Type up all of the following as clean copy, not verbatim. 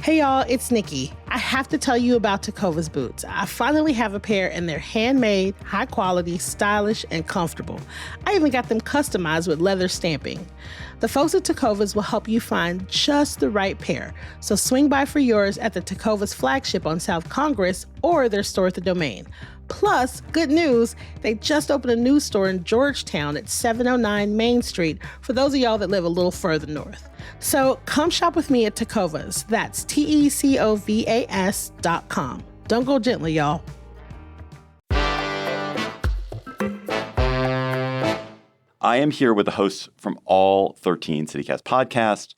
Hey y'all, it's Nikki. I have to tell you about Tecovas boots. I finally have a pair and they're handmade, high quality, stylish, and comfortable. I even got them customized with leather stamping. The folks at Tecovas will help you find just the right pair. So swing by for yours at the Tecovas flagship on South Congress or their store at the Domain. Plus, good news, they just opened a new store in Georgetown at 709 Main Street for those of y'all that live a little further north. So come shop with me at Tecovas. That's TECOVAS.com. Don't go gently, y'all. I am here with the hosts from all 13 CityCast podcasts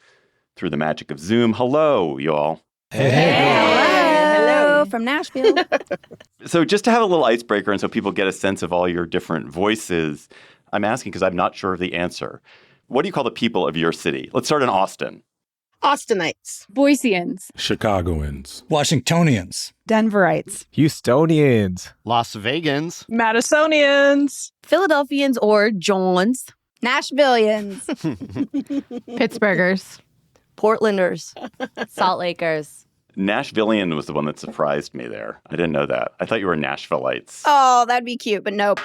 through the magic of Zoom. Hello, y'all. Hello from Nashville. So just to have a little icebreaker and so people get a sense of all your different voices, I'm asking because I'm not sure of the answer. What do you call the people of your city? Let's start in Austin. Austinites. Boiseans. Chicagoans. Washingtonians. Denverites. Houstonians. Las Vegans. Madisonians. Philadelphians or Johns. Nashvillians. Pittsburghers. Portlanders. Salt Lakers. Nashvillian was the one that surprised me there. I didn't know that. I thought you were Nashvilleites. Oh, that'd be cute, but nope.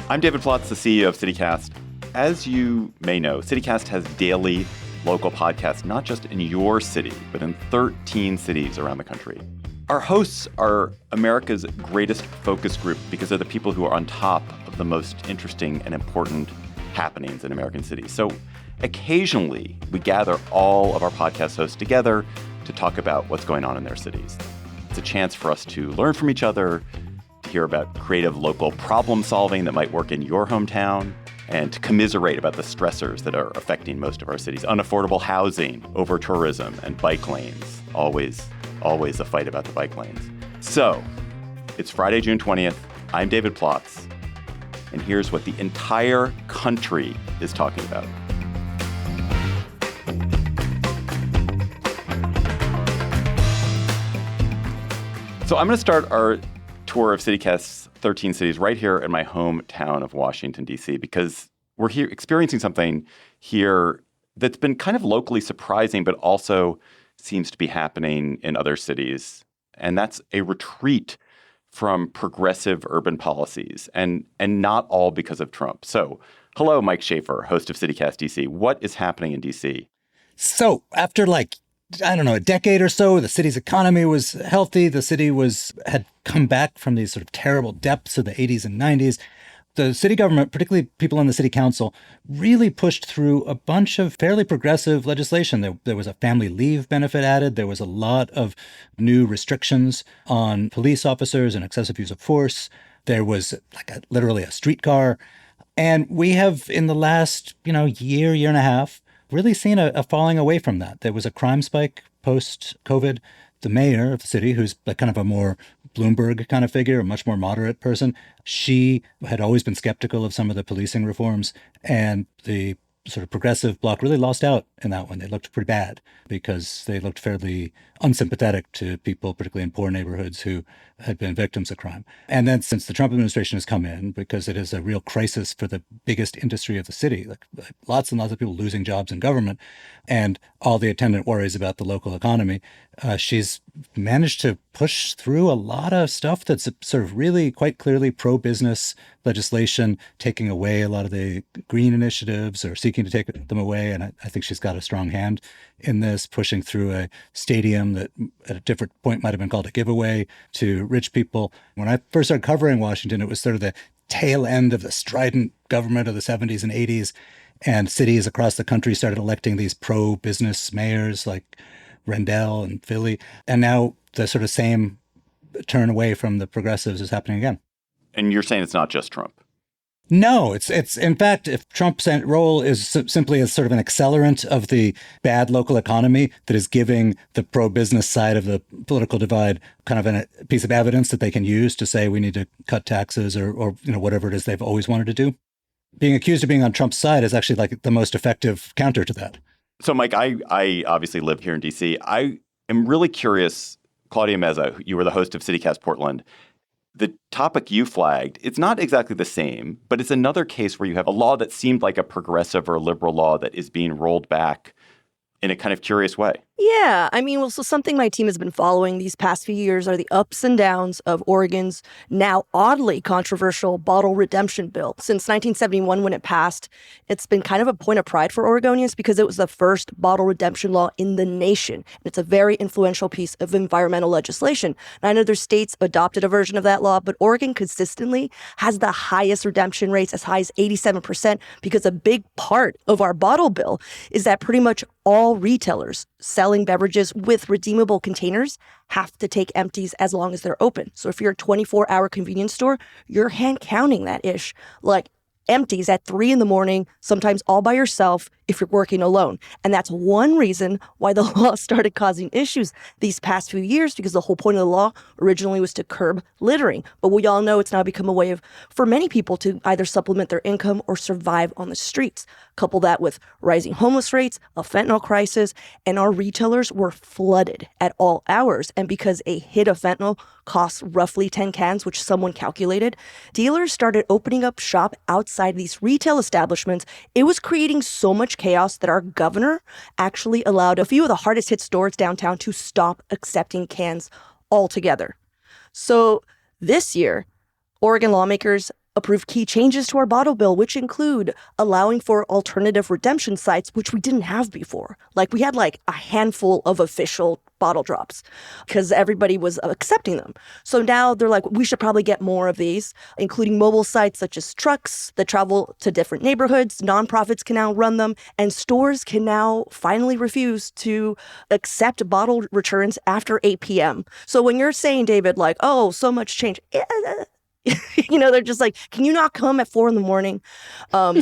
I'm David Plotz, the CEO of CityCast. As you may know, CityCast has daily local podcasts, not just in your city, but in 13 cities around the country. Our hosts are America's greatest focus group because they're the people who are on top of the most interesting and important happenings in American cities. So occasionally, we gather all of our podcast hosts together to talk about what's going on in their cities. It's a chance for us to learn from each other, to hear about creative local problem solving that might work in your hometown, and to commiserate about the stressors that are affecting most of our cities. Unaffordable housing, over-tourism, and bike lanes. Always a fight about the bike lanes. So, it's Friday, June 20th. I'm David Plotz, and here's what the entire country is talking about. So I'm going to start our tour of CityCast's 13 cities right here in my hometown of Washington, D.C., because we're here experiencing something here that's been kind of locally surprising, but also seems to be happening in other cities. And that's a retreat from progressive urban policies, and not all because of Trump. So, hello, Mike Schaefer, host of CityCast DC. What is happening in DC? So after a decade or so, the city's economy was healthy. The city had come back from these sort of terrible depths of the 80s and 90s. The city government, particularly people on the city council, really pushed through a bunch of fairly progressive legislation. There was a family leave benefit added. There was a lot of new restrictions on police officers and excessive use of force. There was literally a streetcar. And we have, in the last, year and a half, really seen a falling away from that. There was a crime spike post-COVID. The mayor of the city, who's kind of a more Bloomberg kind of figure, a much more moderate person, she had always been skeptical of some of the policing reforms, and the sort of progressive bloc really lost out in that one. They looked pretty bad because they looked fairly unsympathetic to people, particularly in poor neighborhoods, who had been victims of crime. And then since the Trump administration has come in, because it is a real crisis for the biggest industry of the city, lots and lots of people losing jobs in government, and all the attendant worries about the local economy, she's managed to push through a lot of stuff that's sort of really quite clearly pro-business legislation, taking away a lot of the green initiatives or seeking to take them away. And I think she's got a strong hand in this, pushing through a stadium that at a different point might have been called a giveaway to rich people. When I first started covering Washington, it was sort of the tail end of the strident government of the 70s and 80s. And cities across the country started electing these pro-business mayors like Rendell and Philly. And now the sort of same turn away from the progressives is happening again. And you're saying it's not just Trump? No, it's in fact, if Trump's role is simply as sort of an accelerant of the bad local economy that is giving the pro-business side of the political divide kind of a piece of evidence that they can use to say we need to cut taxes or whatever it is they've always wanted to do. Being accused of being on Trump's side is actually the most effective counter to that. So, Mike, I obviously live here in D.C. I am really curious, Claudia Meza, you were the host of CityCast Portland. The topic you flagged, it's not exactly the same, but it's another case where you have a law that seemed like a progressive or liberal law that is being rolled back in a kind of curious way. Yeah, I mean, well, so something my team has been following these past few years are the ups and downs of Oregon's now oddly controversial bottle redemption bill. Since 1971, when it passed, it's been kind of a point of pride for Oregonians because it was the first bottle redemption law in the nation. And it's a very influential piece of environmental legislation. 9 other states adopted a version of that law, but Oregon consistently has the highest redemption rates, as high as 87%, because a big part of our bottle bill is that pretty much all retailers selling beverages with redeemable containers have to take empties as long as they're open. So if you're a 24-hour convenience store, you're hand counting that ish, like empties at 3 a.m, sometimes all by yourself if you're working alone. And that's one reason why the law started causing issues these past few years, because the whole point of the law originally was to curb littering. But we all know it's now become a way for many people to either supplement their income or survive on the streets. Couple that with rising homeless rates, a fentanyl crisis, and our retailers were flooded at all hours. And because a hit of fentanyl costs roughly 10 cans, which someone calculated, dealers started opening up shop outside these retail establishments. It was creating so much chaos that our governor actually allowed a few of the hardest hit stores downtown to stop accepting cans altogether. So this year, Oregon lawmakers approved key changes to our bottle bill, which include allowing for alternative redemption sites, which we didn't have before. Like, we had like a handful of official bottle drops because everybody was accepting them. So now they're like, we should probably get more of these, including mobile sites such as trucks that travel to different neighborhoods. Nonprofits can now run them, and stores can now finally refuse to accept bottle returns after 8 p.m. So when you're saying, David, like, oh, so much change, they're just like, can you not come at 4 a.m?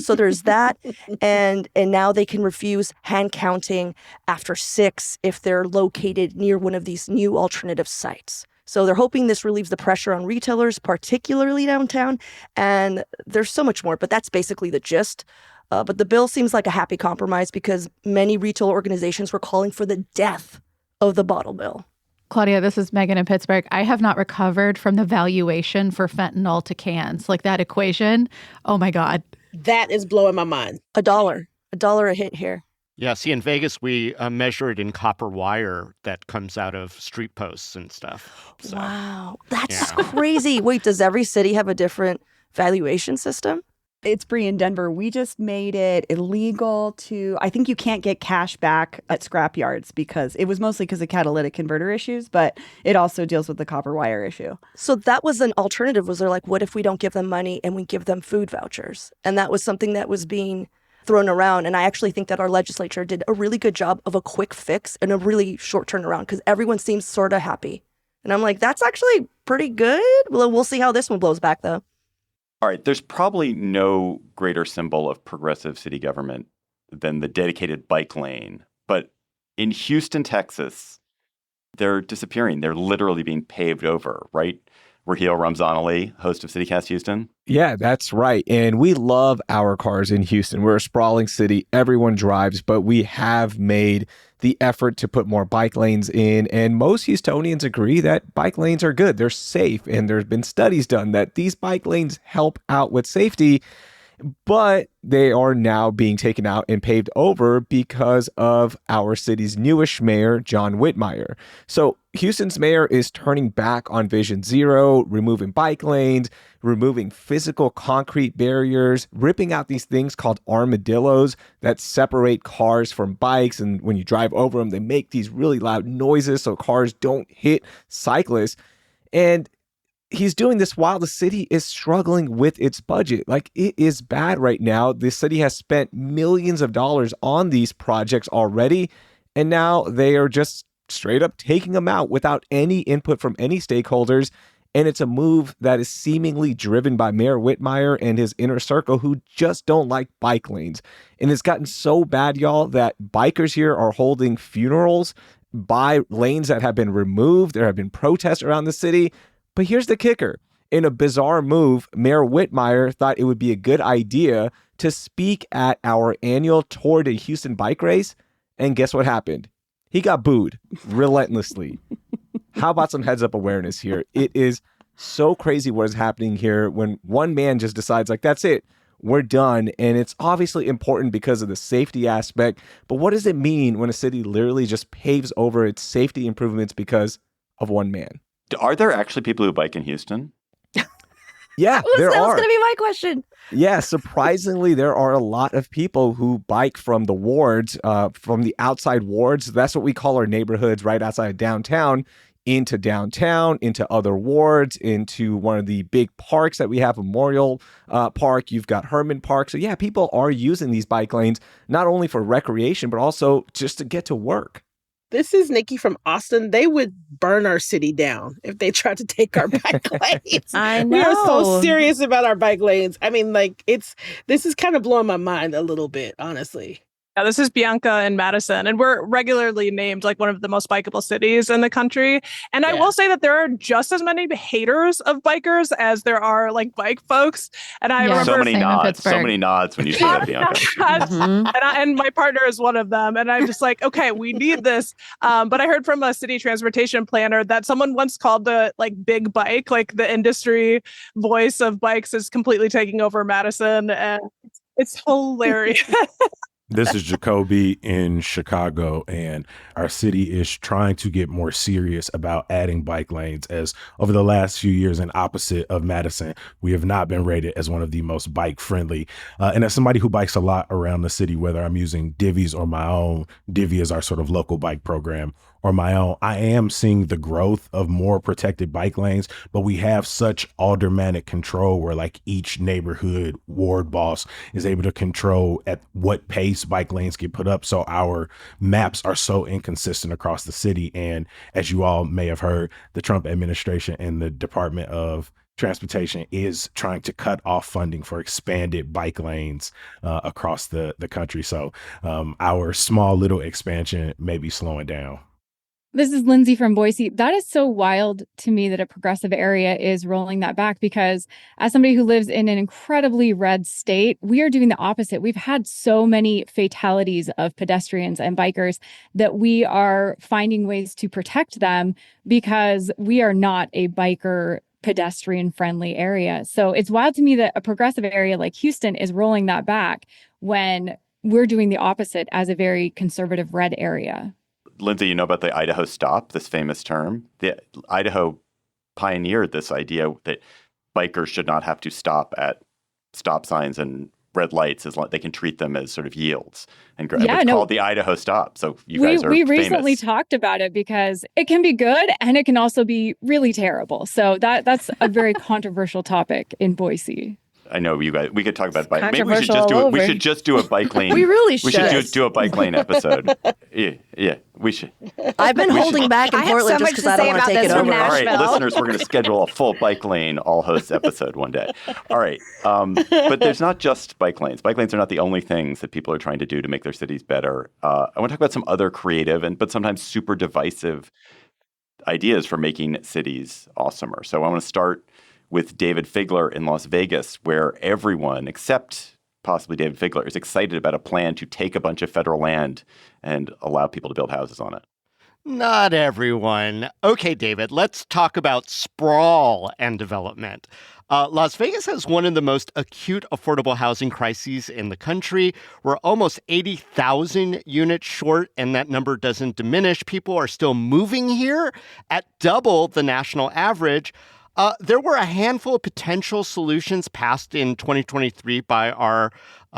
So there's that. And now they can refuse hand counting after 6 if they're located near one of these new alternative sites. So they're hoping this relieves the pressure on retailers, particularly downtown. And there's so much more, but that's basically the gist. But the bill seems like a happy compromise because many retail organizations were calling for the death of the bottle bill. Claudia, this is Megan in Pittsburgh. I have not recovered from the valuation for fentanyl to cans. Like that equation. Oh my God. That is blowing my mind. $1 a hit here. Yeah, see, in Vegas, we measure it in copper wire that comes out of street posts and stuff. So, wow, that's crazy. Wait, does every city have a different valuation system? It's Bree in Denver. We just made it illegal I think you can't get cash back at scrap yards because it was mostly because of catalytic converter issues, but it also deals with the copper wire issue. So that was an alternative. Was there like, what if we don't give them money and we give them food vouchers? And that was something that was being thrown around. And I actually think that our legislature did a really good job of a quick fix and a really short turnaround because everyone seems sort of happy. And I'm like, that's actually pretty good. Well, we'll see how this one blows back, though. All right, there's probably no greater symbol of progressive city government than the dedicated bike lane. But in Houston, Texas, they're disappearing. They're literally being paved over, right? Raheel Ramzan-Ali, host of CityCast Houston. Yeah, that's right. And we love our cars in Houston. We're a sprawling city. Everyone drives, but we have made the effort to put more bike lanes in. And most Houstonians agree that bike lanes are good. They're safe. And there's been studies done that these bike lanes help out with safety. But they are now being taken out and paved over because of our city's newish mayor, John Whitmire. So Houston's mayor is turning back on Vision Zero, removing bike lanes, removing physical concrete barriers, ripping out these things called armadillos that separate cars from bikes. And when you drive over them, they make these really loud noises so cars don't hit cyclists. And he's doing this while the city is struggling with its budget. Like, it is bad right now. The city has spent millions of dollars on these projects already, and now they are just straight up taking them out without any input from any stakeholders. And it's a move that is seemingly driven by Mayor Whitmire and his inner circle who just don't like bike lanes. And it's gotten so bad, y'all, that bikers here are holding funerals by lanes that have been removed. There have been protests around the city. But here's the kicker. In a bizarre move, Mayor Whitmire thought it would be a good idea to speak at our annual Tour de Houston bike race. And guess what happened? He got booed relentlessly. How about some heads up awareness here? It is so crazy what is happening here when one man just decides, like, that's it, we're done. And it's obviously important because of the safety aspect. But what does it mean when a city literally just paves over its safety improvements because of one man? Are there actually people who bike in Houston? Yeah, there That was are. going to be my question. Yeah, surprisingly, there are a lot of people who bike from the wards, from the outside wards. That's what we call our neighborhoods right outside downtown, into other wards, into one of the big parks that we have, Memorial Park. You've got Herman Park. So yeah, people are using these bike lanes, not only for recreation, but also just to get to work. This is Nikki from Austin. They would burn our city down if they tried to take our bike lanes. I know. We are so serious about our bike lanes. I mean, like, this is kind of blowing my mind a little bit, honestly. Yeah, this is Bianca in Madison, and we're regularly named like one of the most bikeable cities in the country. And I will say that there are just as many haters of bikers as there are like bike folks. And I remember so many nods when you say that, Bianca. And my partner is one of them. And I'm just like, okay, we need this. But I heard from a city transportation planner that someone once called the like big bike, like the industry voice of bikes is completely taking over Madison. And it's hilarious. This is Jacoby in Chicago, and our city is trying to get more serious about adding bike lanes, as over the last few years, and opposite of Madison, we have not been rated as one of the most bike friendly. And as somebody who bikes a lot around the city, whether I'm using Divvies or my own, Divvy is our sort of local bike program, or my own, I am seeing the growth of more protected bike lanes, but we have such aldermanic control where like each neighborhood ward boss is able to control at what pace bike lanes get put up. So our maps are so inconsistent across the city. And as you all may have heard, the Trump administration and the Department of Transportation is trying to cut off funding for expanded bike lanes across the country. So our small little expansion may be slowing down. This is Lindsay from Boise. That is so wild to me that a progressive area is rolling that back, because as somebody who lives in an incredibly red state, we are doing the opposite. We've had so many fatalities of pedestrians and bikers that we are finding ways to protect them because we are not a biker pedestrian friendly area. So it's wild to me that a progressive area like Houston is rolling that back when we're doing the opposite as a very conservative red area. Lindsay, you know about the Idaho stop, this famous term? The Idaho pioneered this idea that bikers should not have to stop at stop signs and red lights, as they can treat them as sort of yields. And it's called the Idaho stop. So you guys are we famous. recently talked about it because it can be good and it can also be really terrible. So that's a very controversial topic in Boise. I know you guys. We could talk about bike. Maybe we should just do a bike lane. We really should. We should do a bike lane episode. Yeah, we should. I've been holding back in Portland just because I don't want to take it over. All right, listeners, we're going to schedule a full bike lane all hosts episode one day. All right, but there's not just bike lanes. Bike lanes are not the only things that people are trying to do to make their cities better. I want to talk about some other creative but sometimes super divisive ideas for making cities awesomer. So I want to start with David Figler in Las Vegas, where everyone except possibly David Figler is excited about a plan to take a bunch of federal land and allow people to build houses on it. Not everyone. Okay, David, let's talk about sprawl and development. Las Vegas has one of the most acute affordable housing crises in the country. We're almost 80,000 units short, and that number doesn't diminish. People are still moving here at double the national average. There were a handful of potential solutions passed in 2023 by our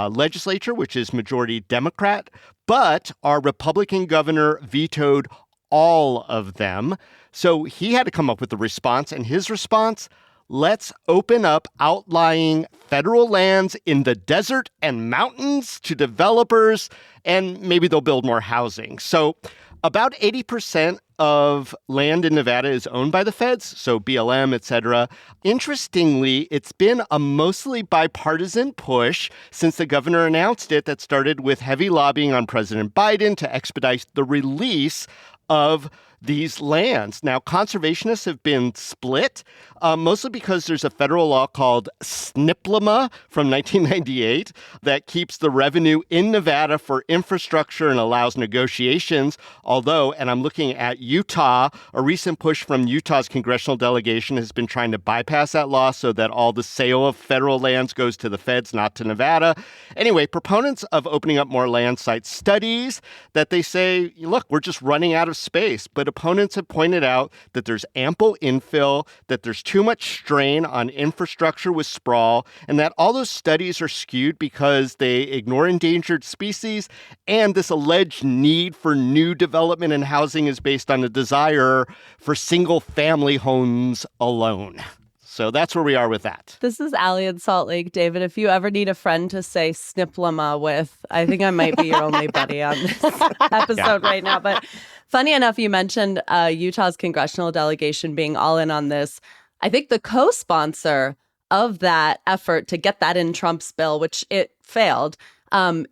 legislature, which is majority Democrat, but our Republican governor vetoed all of them. So he had to come up with a response, and his response: let's open up outlying federal lands in the desert and mountains to developers, and maybe they'll build more housing. So about 80% of land in Nevada is owned by the feds, so BLM, et cetera. Interestingly, it's been a mostly bipartisan push since the governor announced it, that started with heavy lobbying on President Biden to expedite the release of these lands. Now, conservationists have been split, mostly because there's a federal law called SNPLMA from 1998 that keeps the revenue in Nevada for infrastructure and allows negotiations. Although, and I'm looking at Utah, a recent push from Utah's congressional delegation has been trying to bypass that law so that all the sale of federal lands goes to the feds, not to Nevada. Anyway, proponents of opening up more land cite studies that they say, look, we're just running out of space. But opponents have pointed out that there's ample infill, that there's too much strain on infrastructure with sprawl, and that all those studies are skewed because they ignore endangered species, and this alleged need for new development and housing is based on a desire for single-family homes alone. So that's where we are with that. This is Allie in Salt Lake. David, if you ever need a friend to say SNPLMA with, I think I might be your only buddy on this episode right now. But funny enough, you mentioned Utah's congressional delegation being all in on this. I think the co-sponsor of that effort to get that in Trump's bill, which it failed,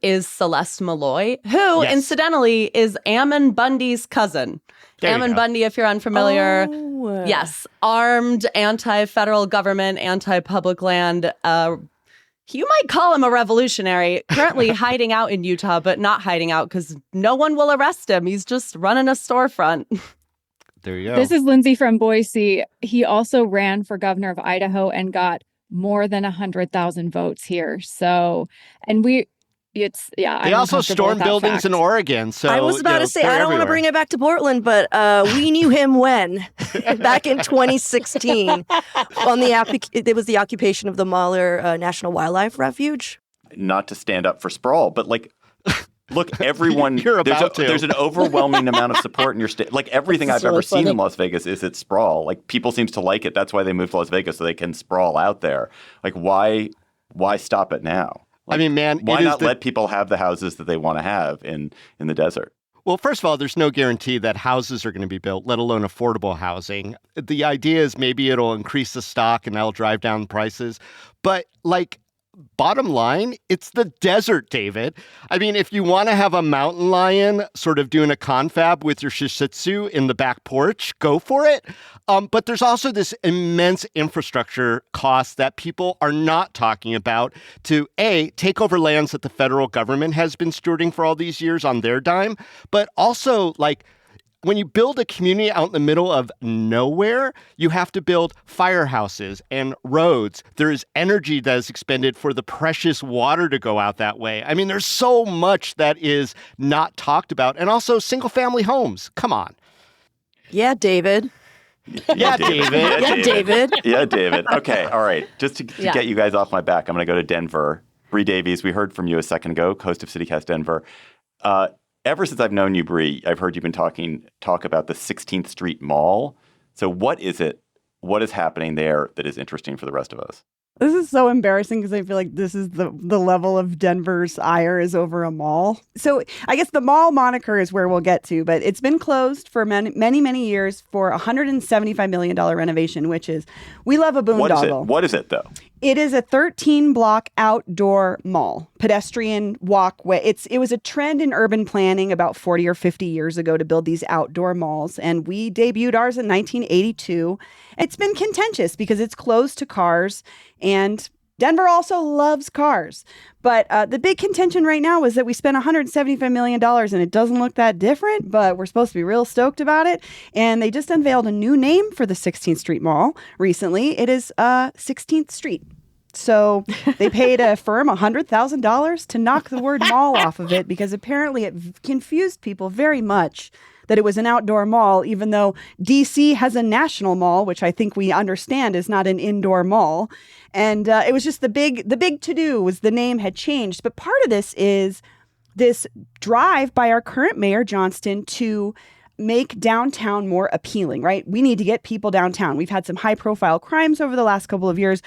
is Celeste Malloy, who, incidentally, is Ammon Bundy's cousin. Ammon Bundy, if you're unfamiliar, yes, armed, anti-federal government, anti-public land. You might call him a revolutionary, currently hiding out in Utah, but not hiding out because no one will arrest him. He's just running a storefront. There you go. This is Lindsay from Boise. He also ran for governor of Idaho and got more than 100,000 votes here. So, and they also stormed buildings in Oregon. So I was about to say, I don't want to bring it back to Portland, but we knew him when? Back in 2016. It was the occupation of the Mahler National Wildlife Refuge. Not to stand up for sprawl, but look, everyone, there's an overwhelming amount of support in your state. Like everything I've ever seen in Las Vegas is it's sprawl. Like people seems to like it. That's why they moved to Las Vegas so they can sprawl out there. Like why stop it now? Like, I mean, man, why not let people have the houses that they want to have in the desert? Well, first of all, there's no guarantee that houses are going to be built, let alone affordable housing. The idea is maybe it'll increase the stock and that'll drive down prices. But bottom line, it's the desert, David. I mean, if you want to have a mountain lion sort of doing a confab with your shih tzu in the back porch, go for it. But there's also this immense infrastructure cost that people are not talking about to, A, take over lands that the federal government has been stewarding for all these years on their dime, but also, when you build a community out in the middle of nowhere, you have to build firehouses and roads. There is energy that is expended for the precious water to go out that way. I mean, there's so much that is not talked about. And also single-family homes. Come on. Yeah, David. Yeah, David. Yeah, David. Yeah, David. Okay, all right. Just to get you guys off my back, I'm going to go to Denver. Bree Davies, we heard from you a second ago, host of CityCast Denver. Ever since I've known you, Bree, I've heard you've been talk about the 16th Street Mall. So what is it? What is happening there that is interesting for the rest of us? This is so embarrassing because I feel like this is the level of Denver's ire is over a mall. So I guess the mall moniker is where we'll get to, but it's been closed for many years for a $175 million renovation, which is, we love a boondoggle. What is it, though? It is a 13-block outdoor mall, pedestrian walkway. It was a trend in urban planning about 40 or 50 years ago to build these outdoor malls, and we debuted ours in 1982. It's been contentious because it's closed to cars, and Denver also loves cars. But the big contention right now is that we spent $175 million and it doesn't look that different, but we're supposed to be real stoked about it. And they just unveiled a new name for the 16th Street Mall recently. It is 16th Street. So they paid a firm $100,000 to knock the word mall off of it because apparently it confused people very much that it was an outdoor mall, even though DC has a national mall, which I think we understand is not an indoor mall. And it was just the big to-do was the name had changed. But part of this is this drive by our current mayor, Johnston, to make downtown more appealing, right? We need to get people downtown. We've had some high-profile crimes over the last couple of years.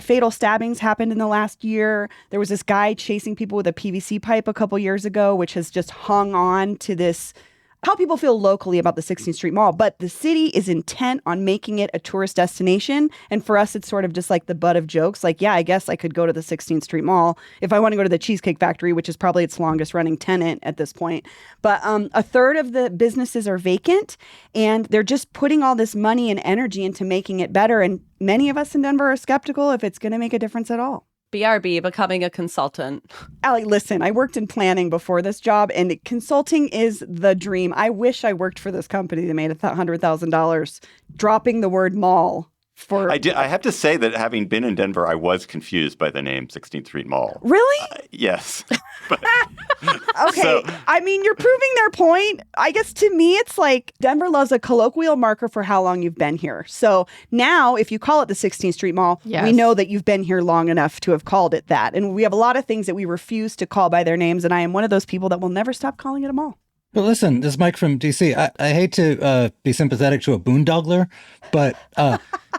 Fatal stabbings happened in the last year. There was this guy chasing people with a PVC pipe a couple years ago, which has just hung on to this how people feel locally about the 16th Street Mall, but the city is intent on making it a tourist destination. And for us, it's sort of just like the butt of jokes. Like, yeah, I guess I could go to the 16th Street Mall if I want to go to the Cheesecake Factory, which is probably its longest running tenant at this point. But a third of the businesses are vacant, and they're just putting all this money and energy into making it better. And many of us in Denver are skeptical if it's going to make a difference at all. BRB, becoming a consultant. Allie, listen, I worked in planning before this job, and consulting is the dream. I wish I worked for this company that made $100,000 dropping the word mall. I have to say that having been in Denver, I was confused by the name 16th Street Mall. Really? Yes. Okay. So, I mean, you're proving their point. I guess to me, it's like Denver loves a colloquial marker for how long you've been here. So now if you call it the 16th Street Mall, we know that you've been here long enough to have called it that. And we have a lot of things that we refuse to call by their names. And I am one of those people that will never stop calling it a mall. But listen, this is Mike from DC. I hate to be sympathetic to a boondoggler, but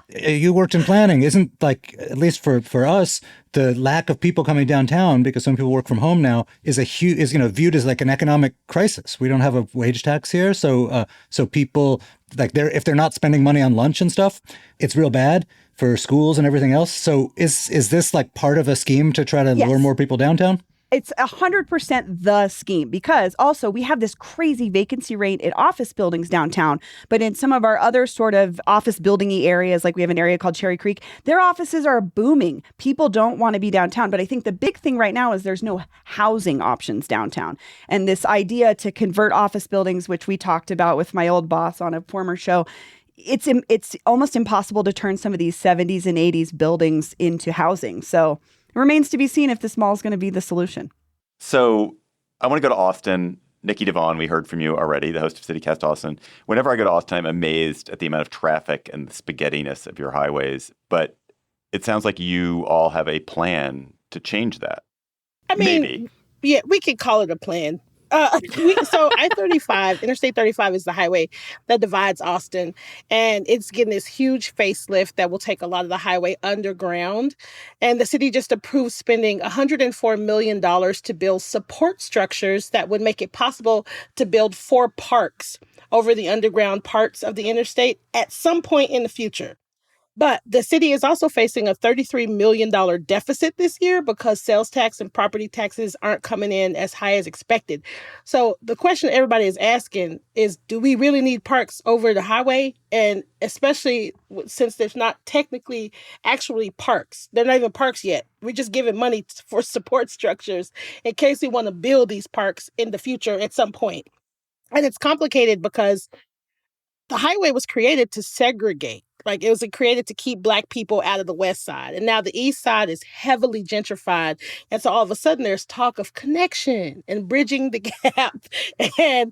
you worked in planning. Isn't like, at least for us, the lack of people coming downtown because some people work from home now is viewed as like an economic crisis. We don't have a wage tax here, so people like if they're not spending money on lunch and stuff, it's real bad for schools and everything else. So is this like part of a scheme to try to lure more people downtown? It's 100% the scheme, because also we have this crazy vacancy rate in office buildings downtown. But in some of our other sort of office building-y areas, like we have an area called Cherry Creek, their offices are booming. People don't want to be downtown. But I think the big thing right now is there's no housing options downtown. And this idea to convert office buildings, which we talked about with my old boss on a former show, it's almost impossible to turn some of these 70s and 80s buildings into housing. So it remains to be seen if this mall is going to be the solution. So I want to go to Austin. Nikki DaVaughn, we heard from you already, the host of CityCast Austin. Whenever I go to Austin, I'm amazed at the amount of traffic and the spaghettiness of your highways. But it sounds like you all have a plan to change that. I mean, maybe. Yeah, we could call it a plan. So I-35, Interstate 35 is the highway that divides Austin, and it's getting this huge facelift that will take a lot of the highway underground. And the city just approved spending $104 million to build support structures that would make it possible to build 4 parks over the underground parts of the interstate at some point in the future. But the city is also facing a $33 million deficit this year because sales tax and property taxes aren't coming in as high as expected. So the question everybody is asking is, do we really need parks over the highway? And especially since there's not technically actually parks. They're not even parks yet. We're just giving money for support structures in case we want to build these parks in the future at some point. And it's complicated because the highway was created to segregate. Like, it was created to keep Black people out of the West Side. And now the East Side is heavily gentrified. And so all of a sudden there's talk of connection and bridging the gap and,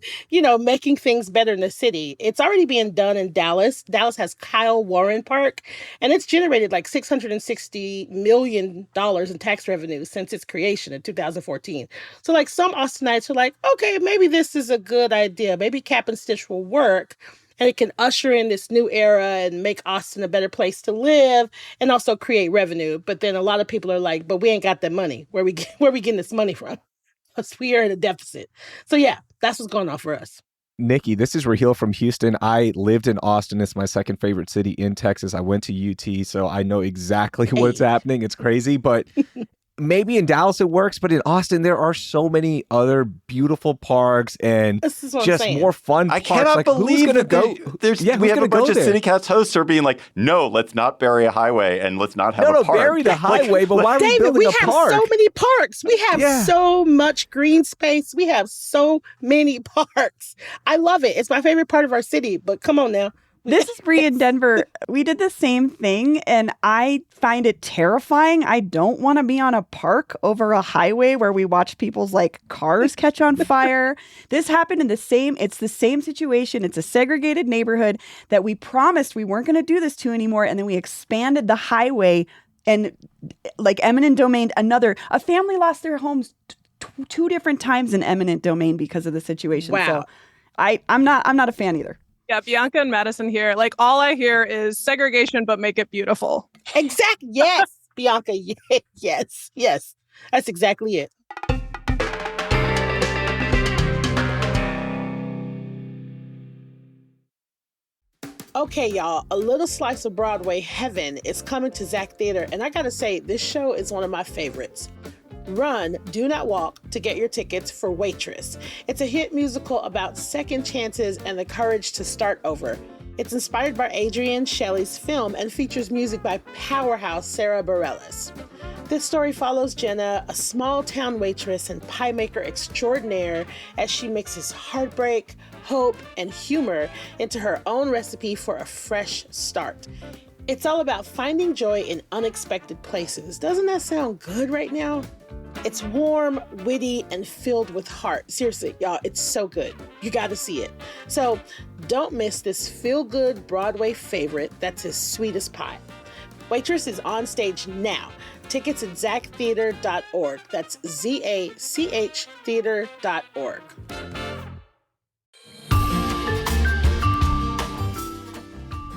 making things better in the city. It's already being done in Dallas. Dallas has Kyle Warren Park, and it's generated like $660 million in tax revenue since its creation in 2014. So like some Austinites are like, okay, maybe this is a good idea. Maybe Cap and Stitch will work. And it can usher in this new era and make Austin a better place to live and also create revenue. But then a lot of people are like, but we ain't got that money. Where we getting this money from? Because we are in a deficit. So yeah, that's what's going on for us. Nikki, this is Raheel from Houston. I lived in Austin. It's my second favorite city in Texas. I went to UT, so I know exactly what's happening. It's crazy, but maybe in Dallas it works, but in Austin there are so many other beautiful parks and just more fun parks. I cannot believe who's gonna we have a bunch of CityCast hosts who are being like, no, let's not bury a highway and let's not have a park. Bury the highway, but why are we David, building a park? We have so many parks. We have so much green space. We have so many parks. I love it. It's my favorite part of our city, but come on now. This is Bree in Denver. We did the same thing, and I find it terrifying. I don't want to be on a park over a highway where we watch people's cars catch on fire. This happened it's the same situation. It's a segregated neighborhood that we promised we weren't going to do this to anymore. And then we expanded the highway and eminent domain, a family lost their homes 2 different times in eminent domain because of the situation. Wow. So I'm not a fan either. Yeah, Bianca and Madison here. All I hear is segregation, but make it beautiful. Exactly. Yes, Bianca. Yes. That's exactly it. Okay, y'all, A Little Slice of Broadway Heaven is coming to Zach Theater, and I gotta say, this show is one of my favorites. Run, do not walk to get your tickets for Waitress. It's a hit musical about second chances and the courage to start over. It's inspired by Adrienne Shelley's film and features music by powerhouse Sarah Bareilles. This story follows Jenna, a small-town waitress and pie maker extraordinaire, as she mixes heartbreak, hope, and humor into her own recipe for a fresh start. It's all about finding joy in unexpected places. Doesn't that sound good right now? It's warm, witty, and filled with heart. Seriously, y'all, it's so good. You got to see it. So don't miss this feel-good Broadway favorite that's as sweet as pie. Waitress is on stage now. Tickets at zachtheater.org. That's ZACH theater.org.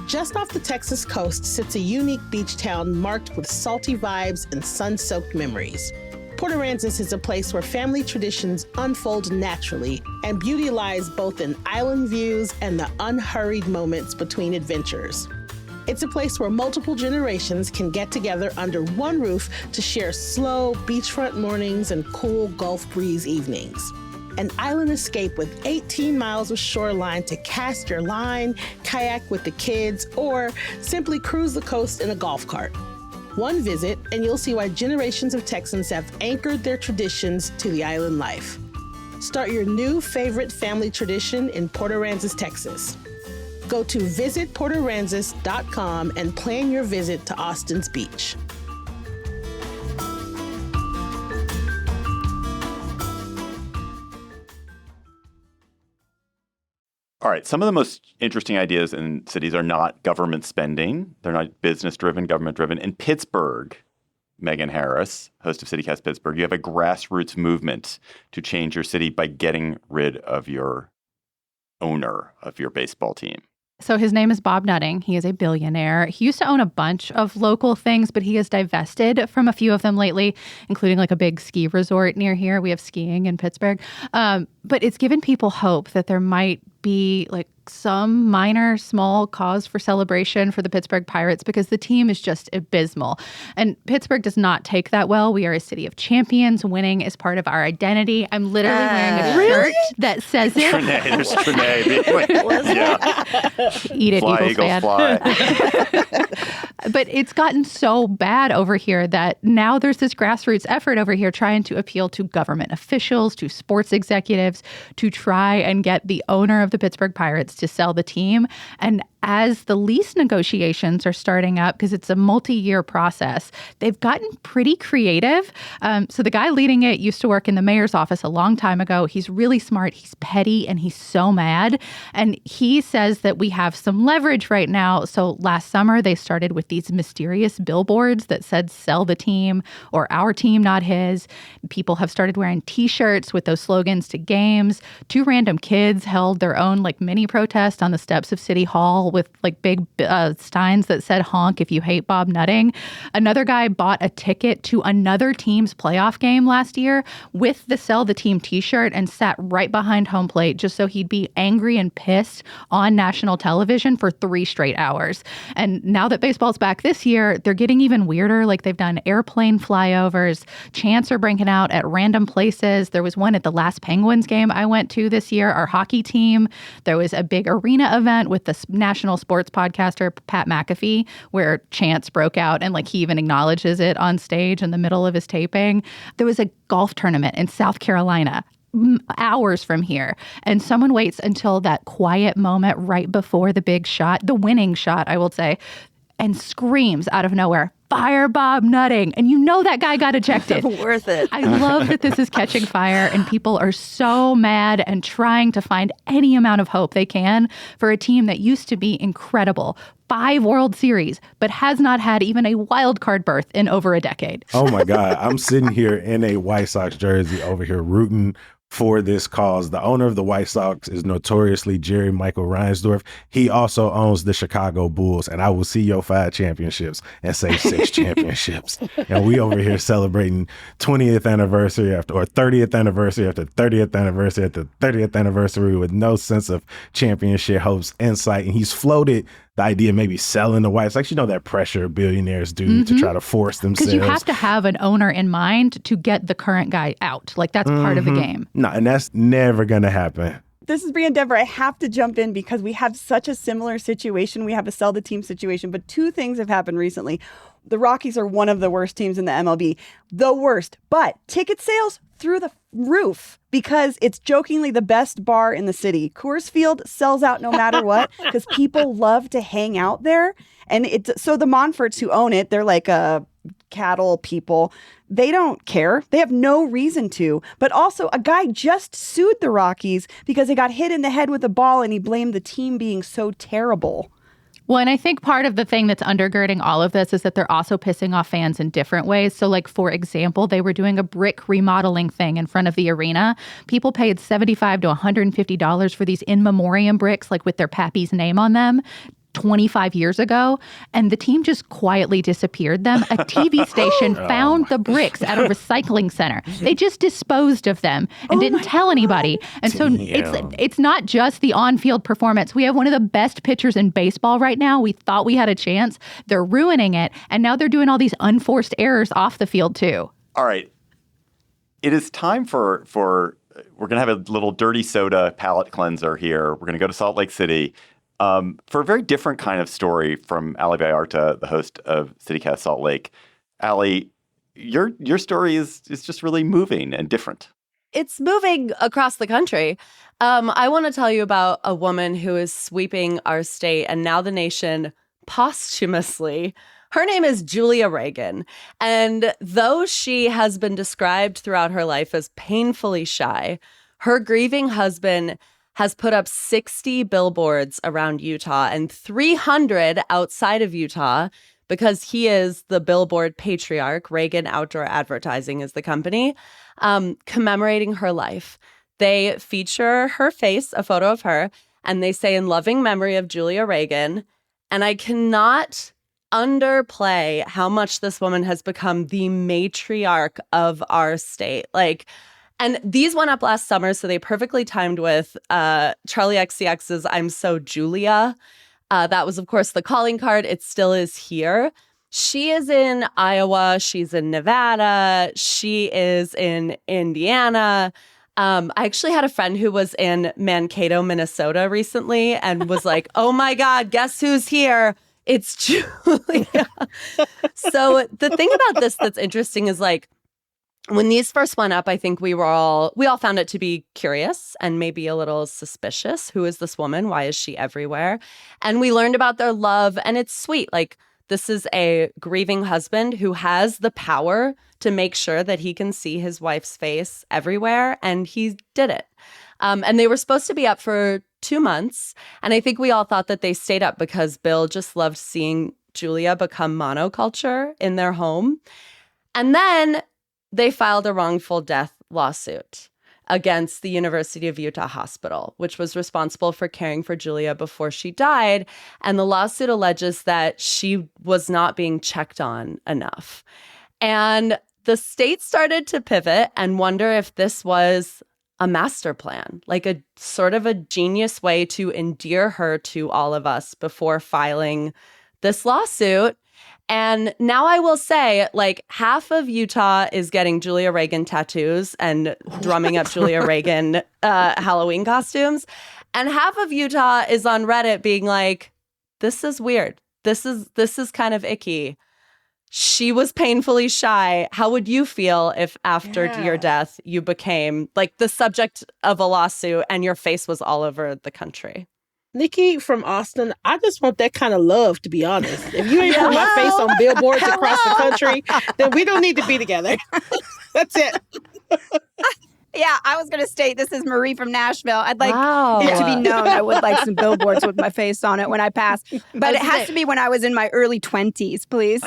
Just off the Texas coast sits a unique beach town marked with salty vibes and sun-soaked memories. Port Aransas is a place where family traditions unfold naturally, and beauty lies both in island views and the unhurried moments between adventures. It's a place where multiple generations can get together under one roof to share slow beachfront mornings and cool Gulf breeze evenings. An island escape with 18 miles of shoreline to cast your line, kayak with the kids, or simply cruise the coast in a golf cart. One visit, and you'll see why generations of Texans have anchored their traditions to the island life. Start your new favorite family tradition in Port Aransas, Texas. Go to visitportaransas.com and plan your visit to Austin's beach. All right, some of the most interesting ideas in cities are not government spending. They're not business-driven, government-driven. In Pittsburgh, Megan Harris, host of CityCast Pittsburgh, you have a grassroots movement to change your city by getting rid of your owner of your baseball team. So his name is Bob Nutting. He is a billionaire. He used to own a bunch of local things, but he has divested from a few of them lately, including like a big ski resort near here. We have skiing in Pittsburgh. But it's given people hope that there might be like some minor, small cause for celebration for the Pittsburgh Pirates because the team is just abysmal. And Pittsburgh does not take that well. We are a city of champions. Winning is part of our identity. I'm literally wearing a shirt that says it. Trinae, there's Trinae. Yeah. Eat it, Fly, Eagles fan. Fly. But it's gotten so bad over here that now there's this grassroots effort over here trying to appeal to government officials, to sports executives, to try and get the owner of the Pittsburgh Pirates to sell the team. And as the lease negotiations are starting up, because it's a multi-year process, they've gotten pretty creative. So the guy leading it used to work in the mayor's office a long time ago. He's really smart. He's petty, and he's so mad. And he says that we have some leverage right now. So last summer, they started with these mysterious billboards that said, sell the team, or our team, not his. People have started wearing T-shirts with those slogans to games. 2 random kids held their own like mini protest on the steps of City Hall with like big steins that said honk if you hate Bob Nutting. Another guy bought a ticket to another team's playoff game last year with the Sell the Team t-shirt and sat right behind home plate just so he'd be angry and pissed on national television for 3 straight hours. And now that baseball's back this year, they're getting even weirder. Like they've done airplane flyovers. Chants are breaking out at random places. There was one at the last Penguins game I went to this year, our hockey team. There was a big arena event with the national sports podcaster Pat McAfee where chants broke out and like he even acknowledges it on stage in the middle of his taping. There was a golf tournament in South Carolina hours from here. And someone waits until that quiet moment right before the big shot, the winning shot, I will say, and screams out of nowhere, fire Bob Nutting. And you know that guy got ejected. Worth it. I love that this is catching fire and people are so mad and trying to find any amount of hope they can for a team that used to be incredible. 5 World Series, but has not had even a wild card berth in over a decade. Oh my God. I'm sitting here in a White Sox jersey over here rooting for this cause. The owner of the White Sox is notoriously Jerry Michael Reinsdorf. He also owns the Chicago Bulls, and I will see your 5 championships and say 6 championships. And we over here celebrating 20th anniversary or 30th anniversary after 30th anniversary after 30th anniversary with no sense of championship hopes in sight. And he's floated the idea of maybe selling the White Sox. You know that pressure billionaires do to try to force themselves. Because you have to have an owner in mind to get the current guy out. Like, that's part of the game. No, and that's never going to happen. This is Brianne Denver. I have to jump in because we have such a similar situation. We have a sell the team situation, but 2 things have happened recently. The Rockies are one of the worst teams in the MLB, the worst, but ticket sales through the roof because it's jokingly the best bar in the city. Coors Field sells out no matter what because people love to hang out there. And so the Monforts who own it, they're like cattle people. They don't care. They have no reason to. But also, a guy just sued the Rockies because he got hit in the head with a ball and he blamed the team being so terrible. Well, and I think part of the thing that's undergirding all of this is that they're also pissing off fans in different ways. So, like, for example, they were doing a brick remodeling thing in front of the arena. People paid $75 to $150 for these in memoriam bricks, like with their pappy's name on them, 25 years ago, and the team just quietly disappeared them. A TV station found the bricks at a recycling center. They just disposed of them and didn't tell anybody. And so it's not just the on-field performance. We have one of the best pitchers in baseball right now. We thought we had a chance. They're ruining it, and now they're doing all these unforced errors off the field too. All right. It is time for we're going to have a little dirty soda palate cleanser here. We're going to go to Salt Lake City. For a very different kind of story from Ali Vallarta, the host of CityCast Salt Lake. Ali, your story is just really moving and different. It's moving across the country. I want to tell you about a woman who is sweeping our state and now the nation posthumously. Her name is Julia Reagan. And though she has been described throughout her life as painfully shy, her grieving husband has put up 60 billboards around Utah and 300 outside of Utah because he is the billboard patriarch. Reagan Outdoor Advertising is the company, commemorating her life. They feature her face, a photo of her, and they say, "In loving memory of Julia Reagan." And I cannot underplay how much this woman has become the matriarch of our state. And these went up last summer, so they perfectly timed with Charlie XCX's I'm So Julia. That was, of course, the calling card. It still is here. She is in Iowa. She's in Nevada. She is in Indiana. I actually had a friend who was in Mankato, Minnesota recently and was like, oh, my God, guess who's here? It's Julia. So the thing about this that's interesting is when these first went up, I think we all found it to be curious and maybe a little suspicious. Who is this woman? Why is she everywhere? And we learned about their love, and it's sweet. This is a grieving husband who has the power to make sure that he can see his wife's face everywhere, and he did it. And they were supposed to be up for 2 months, and I think we all thought that they stayed up because Bill just loved seeing Julia become monoculture in their home. And then they filed a wrongful death lawsuit against the University of Utah Hospital, which was responsible for caring for Julia before she died. And the lawsuit alleges that she was not being checked on enough. And the state started to pivot and wonder if this was a master plan, a sort of a genius way to endear her to all of us before filing this lawsuit. And now I will say, half of Utah is getting Julia Reagan tattoos and drumming up Julia Reagan Halloween costumes. And half of Utah is on Reddit being like, this is weird. This is kind of icky. She was painfully shy. How would you feel if after your death you became the subject of a lawsuit and your face was all over the country? Nikki from Austin, I just want that kind of love, to be honest. If you ain't put my face on billboards across the country, then we don't need to be together. That's it. Yeah, I was going to state, this is Marie from Nashville. I'd like it to be known I would like some billboards with my face on it when I pass. But it has to be when I was in my early 20s, please.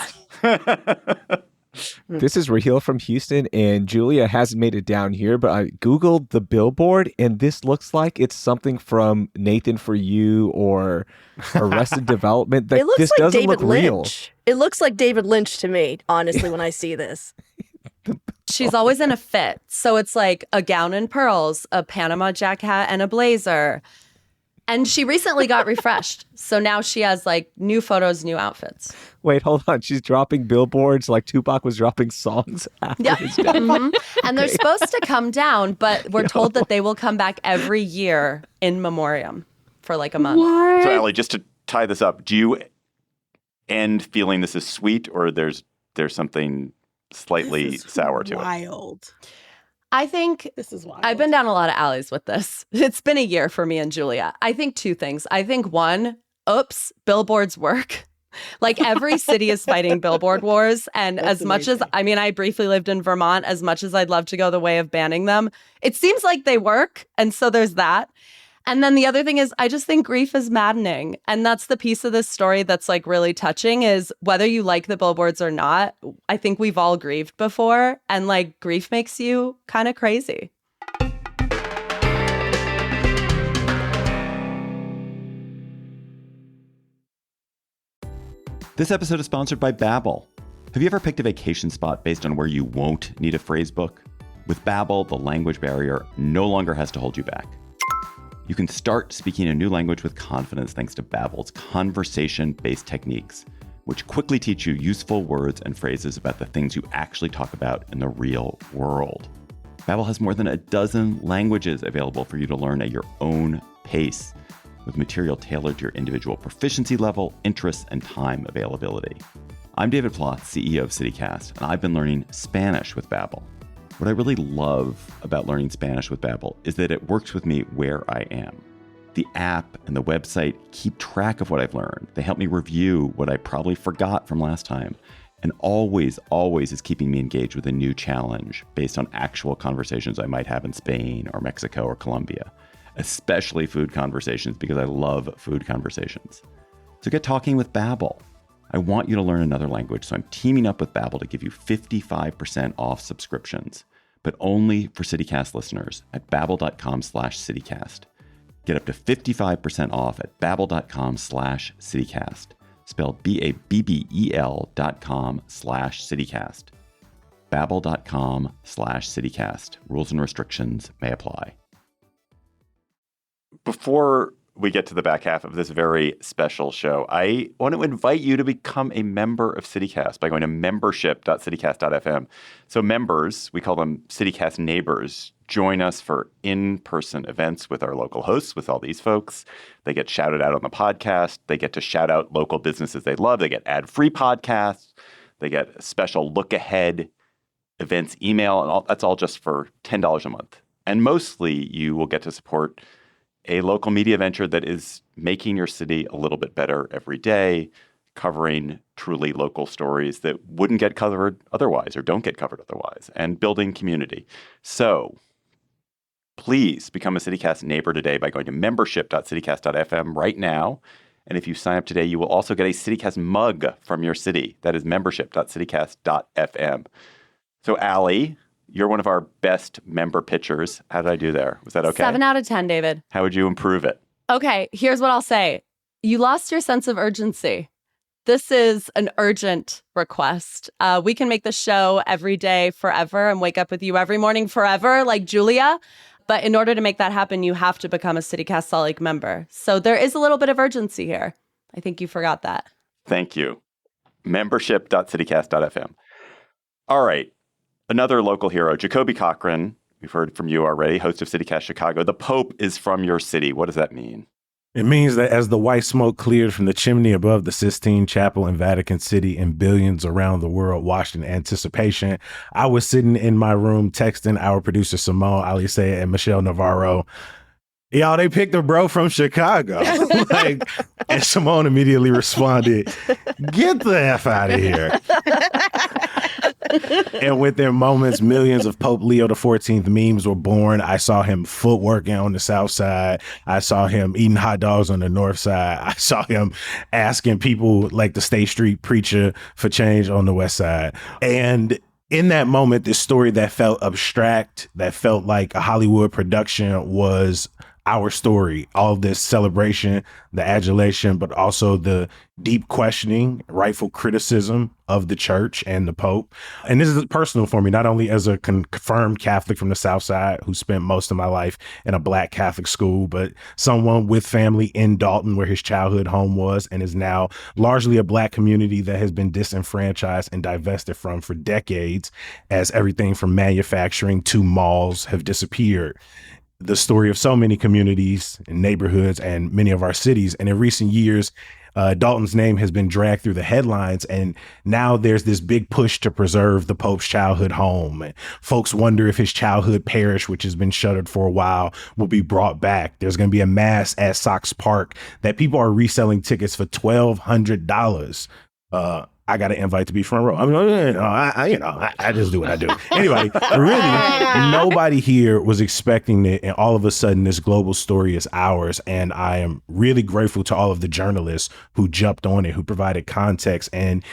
This is Raheel from Houston, and Julia hasn't made it down here, but I Googled the billboard, and this looks like it's something from Nathan For You or Arrested Development. It looks this like doesn't David look real. Lynch. It looks like David Lynch to me, honestly, when I see this. She's always in a fit. So it's like a gown and pearls, a Panama jacket and a blazer. And she recently got refreshed. So now she has like new photos, new outfits. Wait, hold on. She's dropping billboards like Tupac was dropping songs after his death. And they're supposed to come down, but we're told that they will come back every year in memoriam for like a month. So, Allie, just to tie this up, do you end feeling this is sweet, or there's something slightly sour to it? Wild. I think This is wild. I've been down a lot of alleys with this. It's been a year for me and Julia. I think two things. I think one, oops, billboards work. Like every city is fighting billboard wars. And That's as much amazing. as, I briefly lived in Vermont, as much as I'd love to go the way of banning them, it seems like they work. And so there's that. And then the other thing is, I just think grief is maddening. And that's the piece of this story that's like really touching is whether you like the billboards or not, I think we've all grieved before. And like grief makes you kind of crazy. This episode is sponsored by Babbel. Have you ever picked a vacation spot based on where you won't need a phrase book? With Babbel, the language barrier no longer has to hold you back. You can start speaking a new language with confidence thanks to Babbel's conversation-based techniques, which quickly teach you useful words and phrases about the things you actually talk about in the real world. Babbel has more than a dozen languages available for you to learn at your own pace, with material tailored to your individual proficiency level, interests, and time availability. I'm David Plotz, CEO of CityCast, and I've been learning Spanish with Babbel. What I really love about learning Spanish with Babbel is that it works with me where I am. The app and the website keep track of what I've learned. They help me review what I probably forgot from last time, and always is keeping me engaged with a new challenge based on actual conversations I might have in Spain or Mexico or Colombia, especially food conversations because I love food conversations. So get talking with Babbel. I want you to learn another language, so I'm teaming up with Babbel to give you 55% off subscriptions, but only for CityCast listeners at babbel.com/CityCast. Get up to 55% off at babbel.com/CityCast, spelled BABBEL.com/CityCast. Babbel.com/CityCast. Rules and restrictions may apply. Before we get to the back half of this very special show, I want to invite you to become a member of CityCast by going to membership.citycast.fm. So members, we call them CityCast neighbors, join us for in-person events with our local hosts, with all these folks. They get shouted out on the podcast. They get to shout out local businesses they love. They get ad-free podcasts. They get a special look-ahead events email, and all that's all just for $10 a month. And mostly you will get to support a local media venture that is making your city a little bit better every day, covering truly local stories that wouldn't get covered otherwise or don't get covered otherwise, and building community. So please become a CityCast neighbor today by going to membership.citycast.fm right now. And if you sign up today, you will also get a CityCast mug from your city. That is membership.citycast.fm. So Allie, you're one of our best member pitchers. How did I do there? Was that okay? 7 out of 10, David. How would you improve it? Okay, here's what I'll say. You lost your sense of urgency. This is an urgent request. We can make the show every day forever and wake up with you every morning forever, like Julia. But in order to make that happen, you have to become a CityCast Salt Lake member. So there is a little bit of urgency here. I think you forgot that. Thank you. Membership.citycast.fm. All right. Another local hero, Jacoby Cochran. We've heard from you already, host of CityCast Chicago. The Pope is from your city. What does that mean? It means that as the white smoke cleared from the chimney above the Sistine Chapel in Vatican City and billions around the world watched in anticipation, I was sitting in my room texting our producer Simone Alise and Michelle Navarro. Y'all, they picked a bro from Chicago. And Simone immediately responded, "Get the F out of here." And within moments, millions of Pope Leo XIV memes were born. I saw him footworking on the south side. I saw him eating hot dogs on the north side. I saw him asking people like the State Street preacher for change on the west side. And in that moment, this story that felt abstract, that felt like a Hollywood production, was our story. All of this celebration, the adulation, but also the deep questioning, rightful criticism of the church and the Pope. And this is personal for me, not only as a confirmed Catholic from the South Side who spent most of my life in a Black Catholic school, but someone with family in Dalton, where his childhood home was, and is now largely a Black community that has been disenfranchised and divested from for decades, as everything from manufacturing to malls have disappeared. The story of so many communities and neighborhoods and many of our cities. And in recent years, Dalton's name has been dragged through the headlines. And now there's this big push to preserve the Pope's childhood home. And folks wonder if his childhood parish, which has been shuttered for a while, will be brought back. There's going to be a mass at Sox Park that people are reselling tickets for $1,200. I got an invite to be front row. I mean, I just do what I do. Anyway, really, nobody here was expecting it. And all of a sudden, this global story is ours. And I am really grateful to all of the journalists who jumped on it, who provided context. And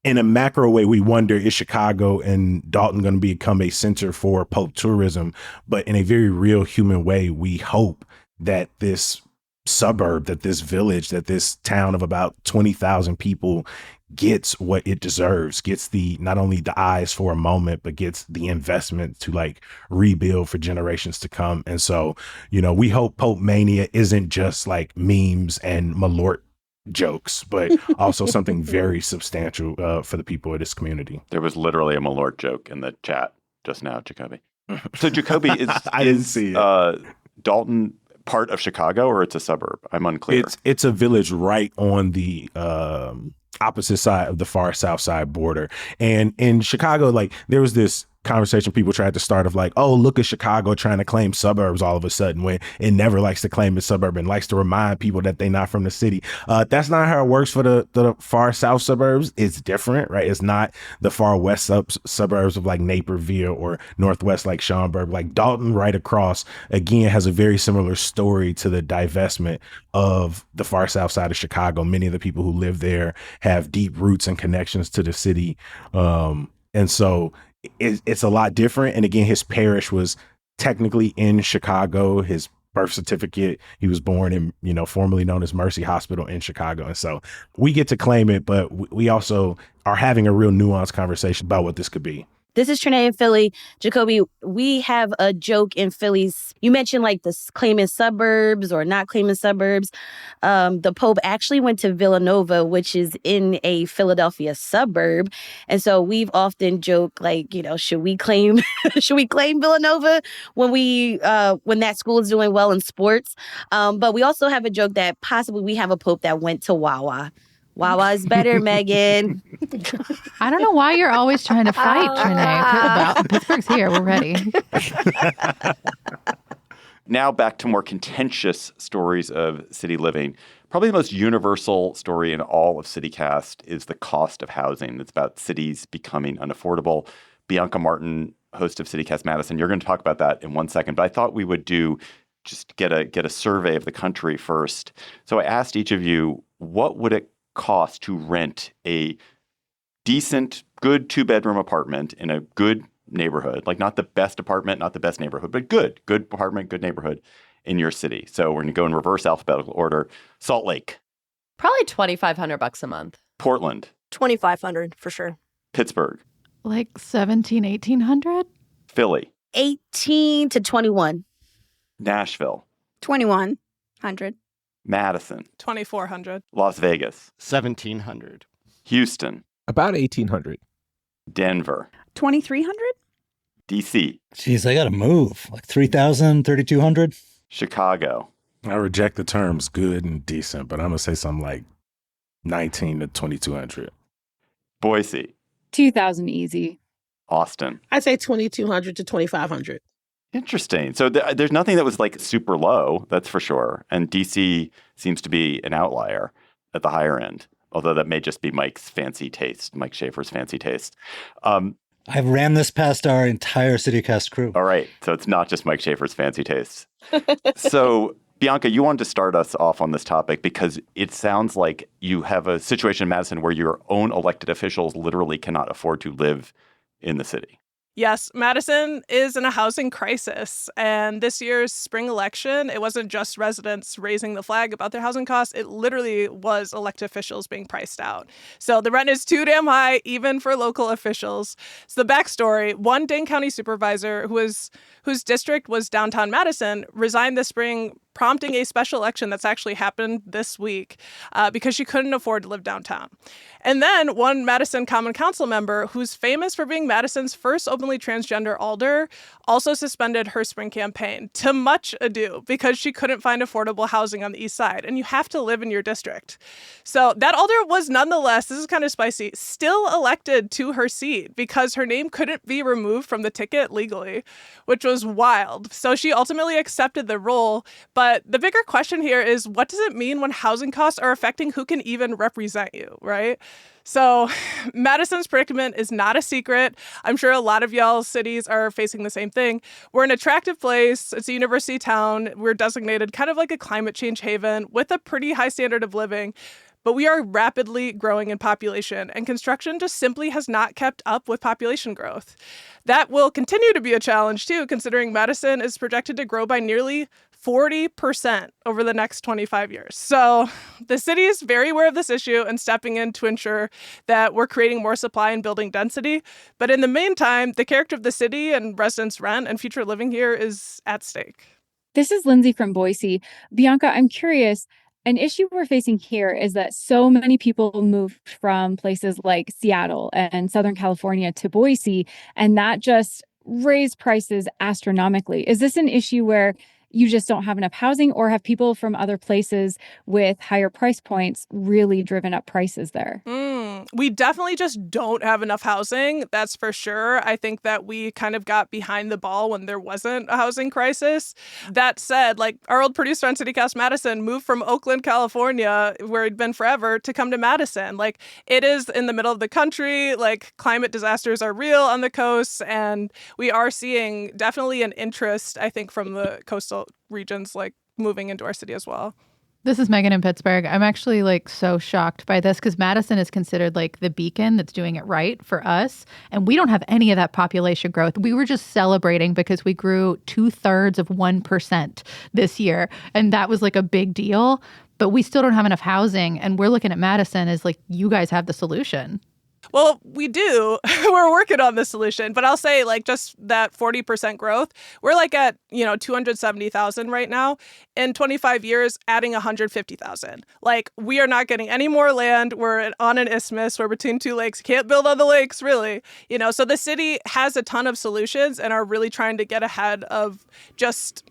in a macro way, we wonder, is Chicago and Dalton going to become a center for Pope tourism? But in a very real human way, we hope that this suburb, that this village, that this town of about 20,000 people gets what it deserves, gets the not only the eyes for a moment, but gets the investment to like rebuild for generations to come. And so, we hope Pope Mania isn't just like memes and Malort jokes, but also something very substantial for the people of this community. There was literally a Malort joke in the chat just now, Jacoby. So Jacoby, I didn't see it. Dalton part of Chicago, or it's a suburb? I'm unclear. It's a village right on the opposite side of the far south side border. And in Chicago, like, there was this conversation people tried to start of like, oh, look at Chicago trying to claim suburbs all of a sudden, when it never likes to claim its suburb and likes to remind people that they're not from the city. That's not how it works for the far south suburbs. It's different, right? It's not the far west suburbs of like Naperville or northwest like Schaumburg. Like Dalton right across, again, has a very similar story to the divestment of the far south side of Chicago. Many of the people who live there have deep roots and connections to the city. And so it's a lot different. And again, his parish was technically in Chicago. His birth certificate, he was born in, formerly known as Mercy Hospital in Chicago. And so we get to claim it, but we also are having a real nuanced conversation about what this could be. This is Trinae in Philly. Jacoby, we have a joke in Philly's. You mentioned like the claiming suburbs or not claiming suburbs. The Pope actually went to Villanova, which is in a Philadelphia suburb. And so we've often joked like, should we claim Villanova when that school is doing well in sports? But we also have a joke that possibly we have a Pope that went to Wawa. Wawa is better, Megan. I don't know why you're always trying to fight, Trinae. Pittsburgh's here. We're ready. Now back to more contentious stories of city living. Probably the most universal story in all of CityCast is the cost of housing. It's about cities becoming unaffordable. Bianca Martin, host of CityCast Madison, you're going to talk about that in 1 second. But I thought we would just get a survey of the country first. So I asked each of you, what would it cost to rent a decent, good 2-bedroom apartment in a good neighborhood, like not the best apartment, not the best neighborhood, but good apartment, good neighborhood in your city? So we're going to go in reverse alphabetical order. Salt Lake. Probably $2,500 a month. Portland. $2,500 for sure. Pittsburgh. Like 1,800? Philly. 18 to 21. Nashville. 2,100. Madison. 2,400. Las Vegas. 1,700. Houston. About 1,800. Denver. 2,300. DC. Jeez, I got to move. Like 3,000, 3,200. Chicago. I reject the terms good and decent, but I'm going to say something like 19 to 2,200. Boise. 2,000 easy. Austin. I'd say 2,200 to 2,500. Interesting. So there's nothing that was like super low, that's for sure. And DC seems to be an outlier at the higher end. although that may just be Mike Schaefer's fancy taste. I've ran this past our entire CityCast crew. All right. So it's not just Mike Schaefer's fancy tastes. So, Bianca, you wanted to start us off on this topic because it sounds like you have a situation in Madison where your own elected officials literally cannot afford to live in the city. Yes, Madison is in a housing crisis. And this year's spring election, it wasn't just residents raising the flag about their housing costs. It literally was elected officials being priced out. So the rent is too damn high, even for local officials. So the backstory, one Dane County supervisor whose district was downtown Madison resigned this spring, prompting a special election that's actually happened this week because she couldn't afford to live downtown. And then one Madison Common Council member, who's famous for being Madison's first openly transgender alder, also suspended her spring campaign, to much ado, because she couldn't find affordable housing on the east side. And you have to live in your district. So that alder was nonetheless, this is kind of spicy, still elected to her seat because her name couldn't be removed from the ticket legally, which was wild. So she ultimately accepted the role. But the bigger question here is, what does it mean when housing costs are affecting who can even represent you, right? So Madison's predicament is not a secret. I'm sure a lot of y'all's cities are facing the same thing. We're an attractive place. It's a university town. We're designated kind of like a climate change haven with a pretty high standard of living. But we are rapidly growing in population, and construction just simply has not kept up with population growth. That will continue to be a challenge, too, considering Madison is projected to grow by nearly 40% over the next 25 years. So the city is very aware of this issue and stepping in to ensure that we're creating more supply and building density. But in the meantime, the character of the city and residents' rent and future living here is at stake. This is Lindsay from Boise. Bianca, I'm curious. An issue we're facing here is that so many people moved from places like Seattle and Southern California to Boise, and that just raised prices astronomically. Is this an issue where you just don't have enough housing, or have people from other places with higher price points really driven up prices there? We definitely just don't have enough housing. That's for sure. I think that we kind of got behind the ball when there wasn't a housing crisis. That said, like our old producer on CityCast Madison moved from Oakland, California, where he'd been forever, to come to Madison. Like it is in the middle of the country. Like climate disasters are real on the coast. And we are seeing definitely an interest, I think, from the coastal regions, like moving into our city as well. This is Megan in Pittsburgh. I'm actually so shocked by this because Madison is considered the beacon that's doing it right for us. And we don't have any of that population growth. We were just celebrating because we grew 0.2% this year. And that was a big deal. But we still don't have enough housing. And we're looking at Madison as you guys have the solution. Well, we do. We're working on the solution. But I'll say just that 40% growth, we're at, 270,000 right now. In 25 years, adding 150,000. We are not getting any more land. We're on an isthmus. We're between two lakes. Can't build on the lakes, really. So the city has a ton of solutions and are really trying to get ahead of just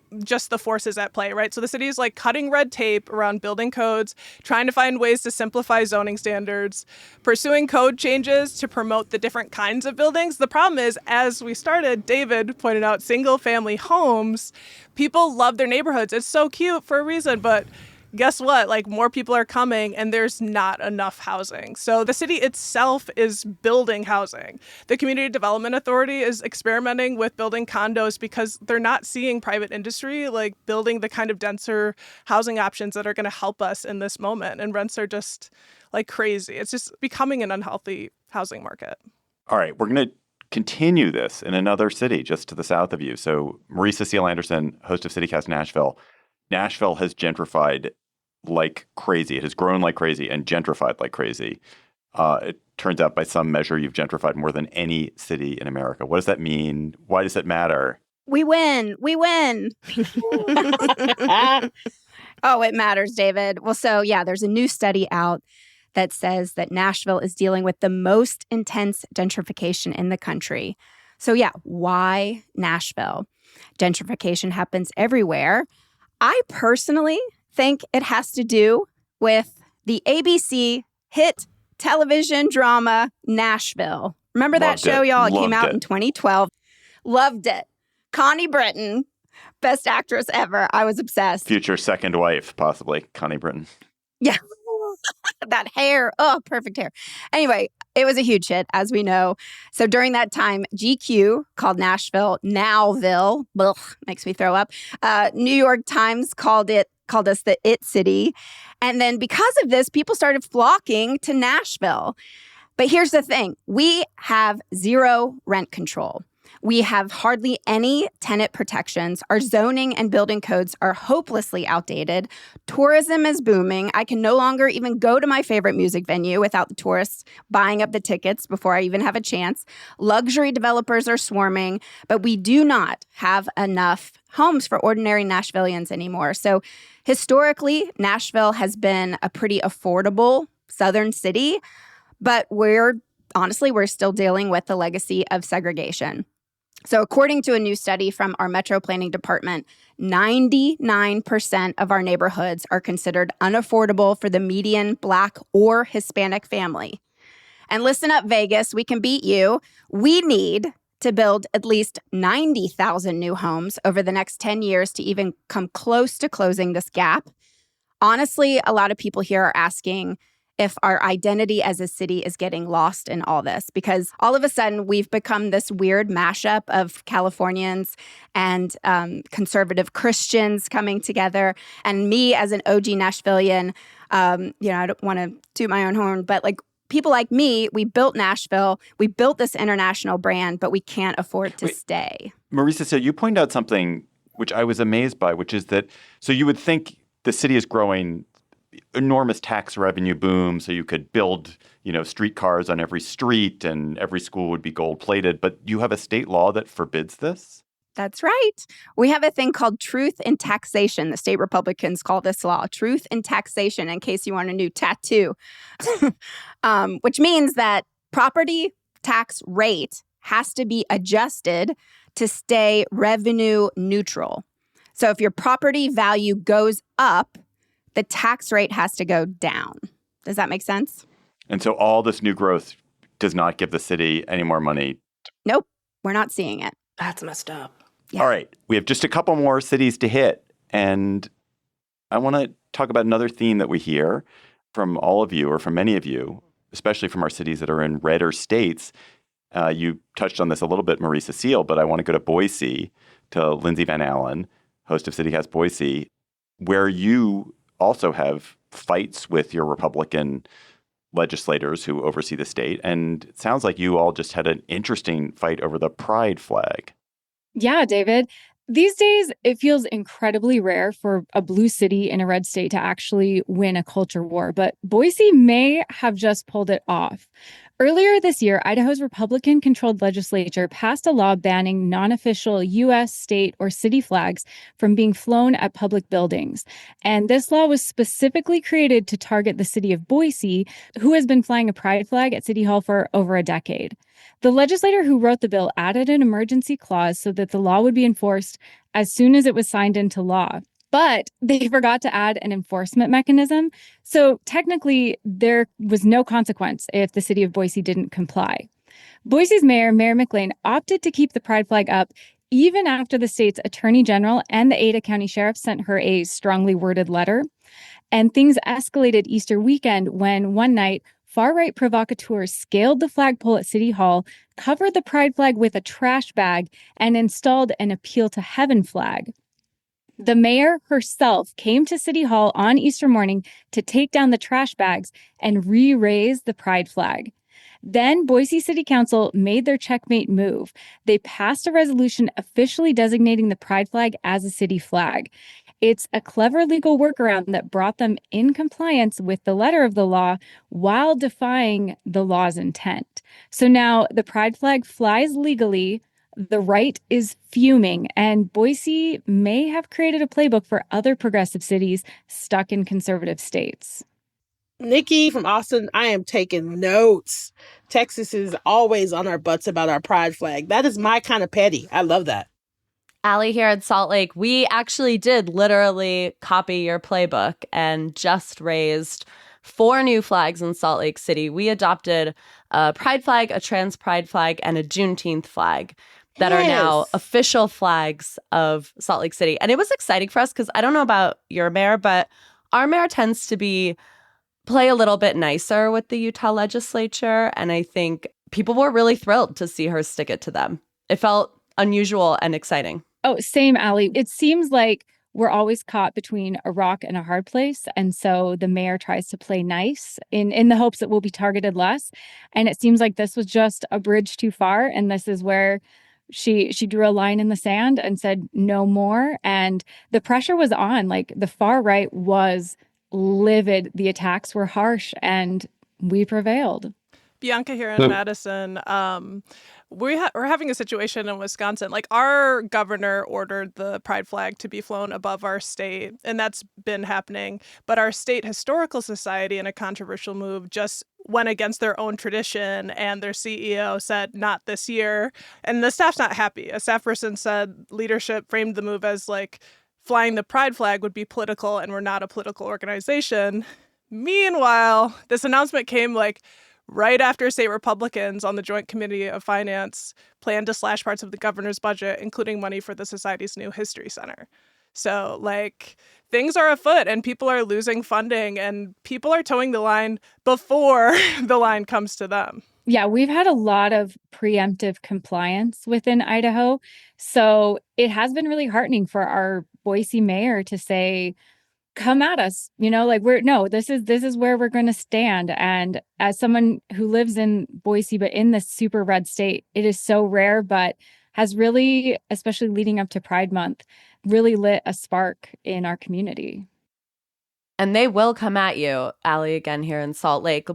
the forces at play, right? So the city is cutting red tape around building codes, trying to find ways to simplify zoning standards, pursuing code changes to promote the different kinds of buildings. The problem is, as we started, David pointed out, single family homes, people love their neighborhoods. It's so cute for a reason, but guess what? More people are coming and there's not enough housing. So the city itself is building housing. The Community Development Authority is experimenting with building condos because they're not seeing private industry building the kind of denser housing options that are going to help us in this moment. And rents are just crazy. It's just becoming an unhealthy housing market. All right, we're going to continue this in another city just to the south of you. So Marie Cecile Anderson, host of CityCast Nashville. Nashville has gentrified like crazy. It has grown like crazy and gentrified like crazy. It turns out by some measure you've gentrified more than any city in America. What does that mean? Why does it matter? We win. We win. Oh, it matters, David. Well, so yeah, there's a new study out that says that Nashville is dealing with the most intense gentrification in the country. So yeah, why Nashville? Gentrification happens everywhere. I personally think it has to do with the ABC hit television drama Nashville. Remember that show, y'all? It came out in 2012. Loved it. Connie Britton, best actress ever. I was obsessed. Future second wife, possibly, Connie Britton. Yeah. That hair. Oh, perfect hair. Anyway, it was a huge hit, as we know. So during that time, GQ called Nashville Nowville. Ugh, makes me throw up. New York Times called us the It City. And then because of this, people started flocking to Nashville. But here's the thing. We have zero rent control. We have hardly any tenant protections. Our zoning and building codes are hopelessly outdated. Tourism is booming. I can no longer even go to my favorite music venue without the tourists buying up the tickets before I even have a chance. Luxury developers are swarming, but we do not have enough homes for ordinary Nashvillians anymore. So historically, Nashville has been a pretty affordable southern city, but we're still dealing with the legacy of segregation. So according to a new study from our Metro Planning Department, 99% of our neighborhoods are considered unaffordable for the median Black or Hispanic family. And listen up, Vegas, we can beat you. We need to build at least 90,000 new homes over the next 10 years to even come close to closing this gap. Honestly, a lot of people here are asking if our identity as a city is getting lost in all this, because all of a sudden we've become this weird mashup of Californians and conservative Christians coming together. And me as an OG Nashvillian, I don't want to toot my own horn, but like people like me, we built Nashville, we built this international brand, but we can't afford to stay. Marisa, so you pointed out something which I was amazed by, which is that, so you would think the city is growing, enormous tax revenue boom, so you could build, streetcars on every street and every school would be gold-plated. But you have a state law that forbids this? That's right. We have a thing called truth in taxation. The state Republicans call this law truth in taxation, in case you want a new tattoo, which means that property tax rate has to be adjusted to stay revenue neutral. So if your property value goes up, the tax rate has to go down. Does that make sense? And so all this new growth does not give the city any more money? Nope, we're not seeing it. That's messed up. Yeah. All right, we have just a couple more cities to hit. And I want to talk about another theme that we hear from all of you, or from many of you, especially from our cities that are in redder states. You touched on this a little bit, Marisa Seal, but I want to go to Boise, to Lindsay Van Allen, host of CityCast Boise, where you also have fights with your Republican legislators who oversee the state. And it sounds like you all just had an interesting fight over the pride flag. Yeah, David. These days, it feels incredibly rare for a blue city in a red state to actually win a culture war, but Boise may have just pulled it off. Earlier this year, Idaho's Republican-controlled legislature passed a law banning non-official U.S., state, or city flags from being flown at public buildings. And this law was specifically created to target the city of Boise, who has been flying a pride flag at City Hall for over a decade. The legislator who wrote the bill added an emergency clause so that the law would be enforced as soon as it was signed into law. But they forgot to add an enforcement mechanism. So technically, there was no consequence if the city of Boise didn't comply. Boise's mayor, Mayor McLean, opted to keep the pride flag up even after the state's attorney general and the Ada County sheriff sent her a strongly worded letter. And things escalated Easter weekend when one night, far-right provocateurs scaled the flagpole at City Hall, covered the pride flag with a trash bag, and installed an Appeal to Heaven flag. The mayor herself came to City Hall on Easter morning to take down the trash bags and re-raise the pride flag. Then Boise City Council made their checkmate move. They passed a resolution officially designating the pride flag as a city flag. It's a clever legal workaround that brought them in compliance with the letter of the law while defying the law's intent. So now the pride flag flies legally. The right is fuming, and Boise may have created a playbook for other progressive cities stuck in conservative states. Nikki from Austin, I am taking notes. Texas is always on our butts about our pride flag. That is my kind of petty. I love that. Allie here in Salt Lake, we actually did literally copy your playbook and just raised 4 new flags in Salt Lake City. We adopted a pride flag, a trans pride flag, and a Juneteenth flag that are now official flags of Salt Lake City. And it was exciting for us because I don't know about your mayor, but our mayor tends to be play a little bit nicer with the Utah legislature. And I think people were really thrilled to see her stick it to them. It felt unusual and exciting. Oh, same, Allie. It seems like we're always caught between a rock and a hard place. And so the mayor tries to play nice in the hopes that we'll be targeted less. And it seems like this was just a bridge too far. And this is where she drew a line in the sand and said no more. And the pressure was on. Like, the far right was livid. The attacks were harsh, and we prevailed. Bianca here in Madison. We're having a situation in Wisconsin. Like, our governor ordered the pride flag to be flown above our state, and that's been happening. But our state historical society, in a controversial move, just went against their own tradition, and their CEO said, not this year. And the staff's not happy. A staff person said leadership framed the move as like flying the pride flag would be political, and we're not a political organization. Meanwhile, this announcement came like right after state Republicans on the Joint Committee of Finance planned to slash parts of the governor's budget, including money for the society's new history center. So, like, things are afoot, and people are losing funding, and people are towing the line before the line comes to them. Yeah, we've had a lot of preemptive compliance within Idaho. So it has been really heartening for our Boise mayor to say, come at us, like this is where we're going to stand. And as someone who lives in Boise, but in this super red state, it is so rare, but has really, especially leading up to Pride Month, really lit a spark in our community. And they will come at you, Allie, again here in Salt Lake.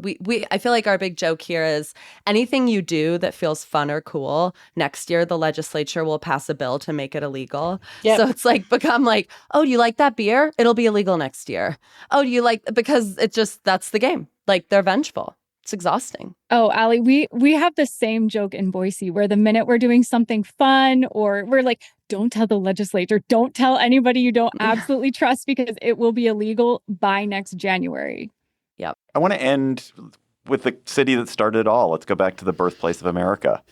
I feel like our big joke here is anything you do that feels fun or cool, next year the legislature will pass a bill to make it illegal. Yep. So it's like become like, oh, do you like that beer? It'll be illegal next year. Oh, do you like, because it's just, that's the game. Like, they're vengeful. It's exhausting. Oh, Allie, we have the same joke in Boise where the minute we're doing something fun or we're like, don't tell the legislature, don't tell anybody you don't absolutely trust because it will be illegal by next January. Yep. I want to end with the city that started it all. Let's go back to the birthplace of America.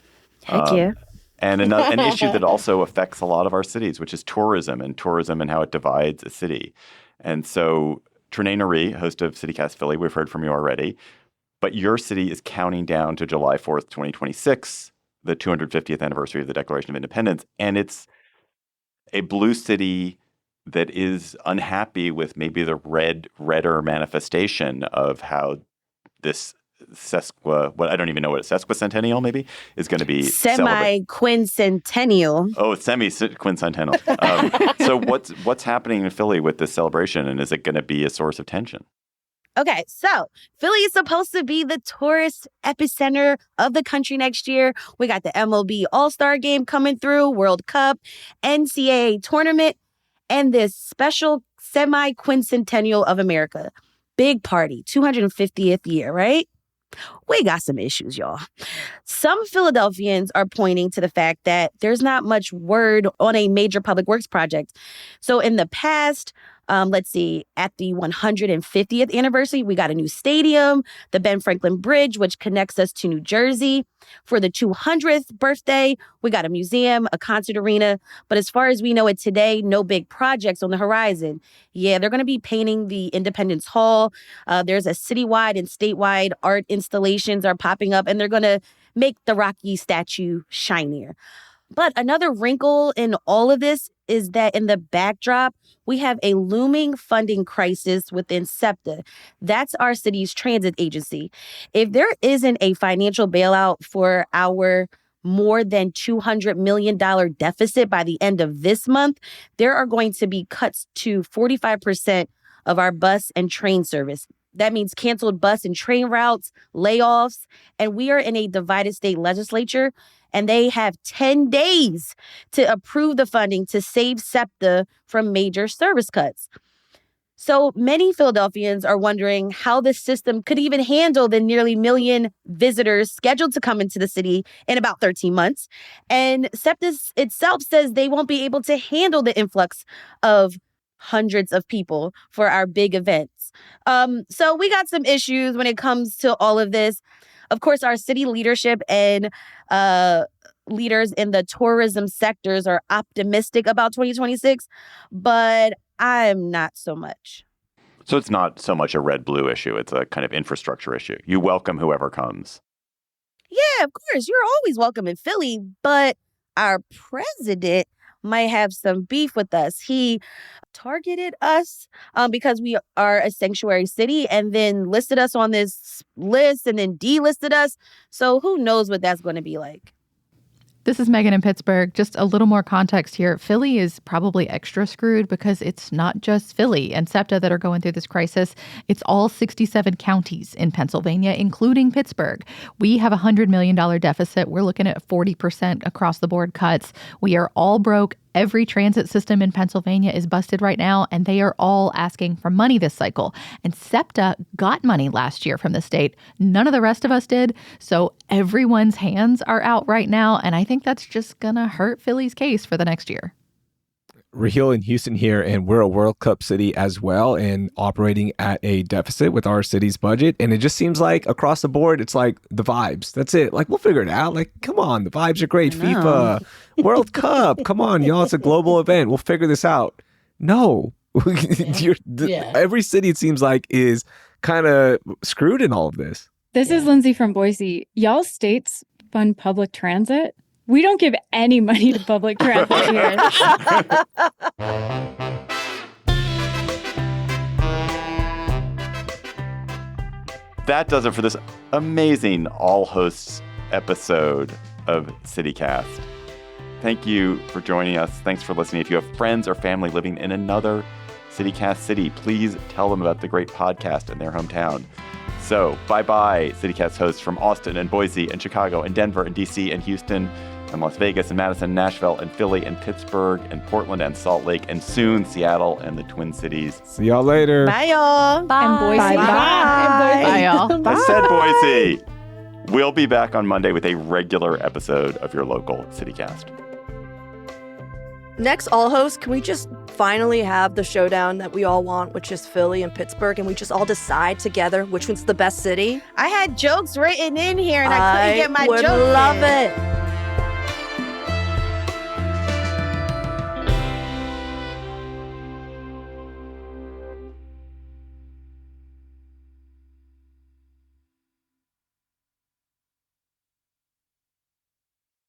Heck yeah. And an issue that also affects a lot of our cities, which is tourism and how it divides a city. And so Trenae Nari, host of CityCast Philly, we've heard from you already. But your city is counting down to July 4th, 2026, the 250th anniversary of the Declaration of Independence. And it's a blue city that is unhappy with maybe the redder manifestation of how this I don't even know what a sesquicentennial maybe is going to be. Semi-quincentennial. Oh, semi-quincentennial. So what's happening in Philly with this celebration, and is it going to be a source of tension? Okay, so Philly is supposed to be the tourist epicenter of the country next year. We got the MLB All-Star Game coming through, World Cup, NCAA tournament, and this special semi-quincentennial of America. Big party, 250th year, right? We got some issues, y'all. Some Philadelphians are pointing to the fact that there's not much word on a major public works project. So in the past, let's see, at the 150th anniversary, we got a new stadium, the Ben Franklin Bridge, which connects us to New Jersey. For the 200th birthday, we got a museum, a concert arena. But as far as we know it today, no big projects on the horizon. Yeah, they're going to be painting the Independence Hall. There's a citywide and statewide art installations are popping up, and they're going to make the Rocky statue shinier. But another wrinkle in all of this is that in the backdrop, we have a looming funding crisis within SEPTA. That's our city's transit agency. If there isn't a financial bailout for our more than $200 million deficit by the end of this month, there are going to be cuts to 45% of our bus and train service. That means canceled bus and train routes, layoffs, and we are in a divided state legislature, and they have 10 days to approve the funding to save SEPTA from major service cuts. So many Philadelphians are wondering how the system could even handle the nearly 1 million visitors scheduled to come into the city in about 13 months. And SEPTA itself says they won't be able to handle the influx of hundreds of people for our big events. So we got some issues when it comes to all of this. Of course, our city leadership and leaders in the tourism sectors are optimistic about 2026, but I'm not so much. So it's not so much a red-blue issue. It's a kind of infrastructure issue. You welcome whoever comes. Yeah, of course. You're always welcome in Philly, but our president might have some beef with us. He targeted us because we are a sanctuary city and then listed us on this list and then delisted us. So who knows what that's going to be like. This is Megan in Pittsburgh. Just a little more context here. Philly is probably extra screwed because it's not just Philly and SEPTA that are going through this crisis. It's all 67 counties in Pennsylvania, including Pittsburgh. We have a $100 million deficit. We're looking at 40% across the board cuts. We are all broke. Every transit system in Pennsylvania is busted right now, and they are all asking for money this cycle. And SEPTA got money last year from the state. None of the rest of us did. So everyone's hands are out right now, and I think that's just going to hurt Philly's case for the next year. Raheel in Houston here, and we're a World Cup city as well and operating at a deficit with our city's budget. And it just seems like across the board, it's like the vibes. That's it. Like, we'll figure it out. Like, come on, the vibes are great. FIFA, World Cup. Come on, y'all. It's a global event. We'll figure this out. No. Every city, it seems like, is kind of screwed in all of this. This is Lindsay from Boise. Y'all states fund public transit. We don't give any money to public transit here. That does it for this amazing all hosts episode of CityCast. Thank you for joining us. Thanks for listening. If you have friends or family living in another CityCast city, please tell them about the great podcast in their hometown. So bye-bye, CityCast hosts from Austin and Boise and Chicago and Denver and DC and Houston and Las Vegas and Madison and Nashville and Philly and Pittsburgh and Portland and Salt Lake and soon Seattle and the Twin Cities. See y'all later. Bye, y'all. Bye. And Boise. Bye. Bye, y'all. I said Boise. We'll be back on Monday with a regular episode of your local CityCast. Next All Hosts, can we just finally have the showdown that we all want, which is Philly and Pittsburgh, and we just all decide together which one's the best city? I had jokes written in here and I couldn't get my would jokes love in. it.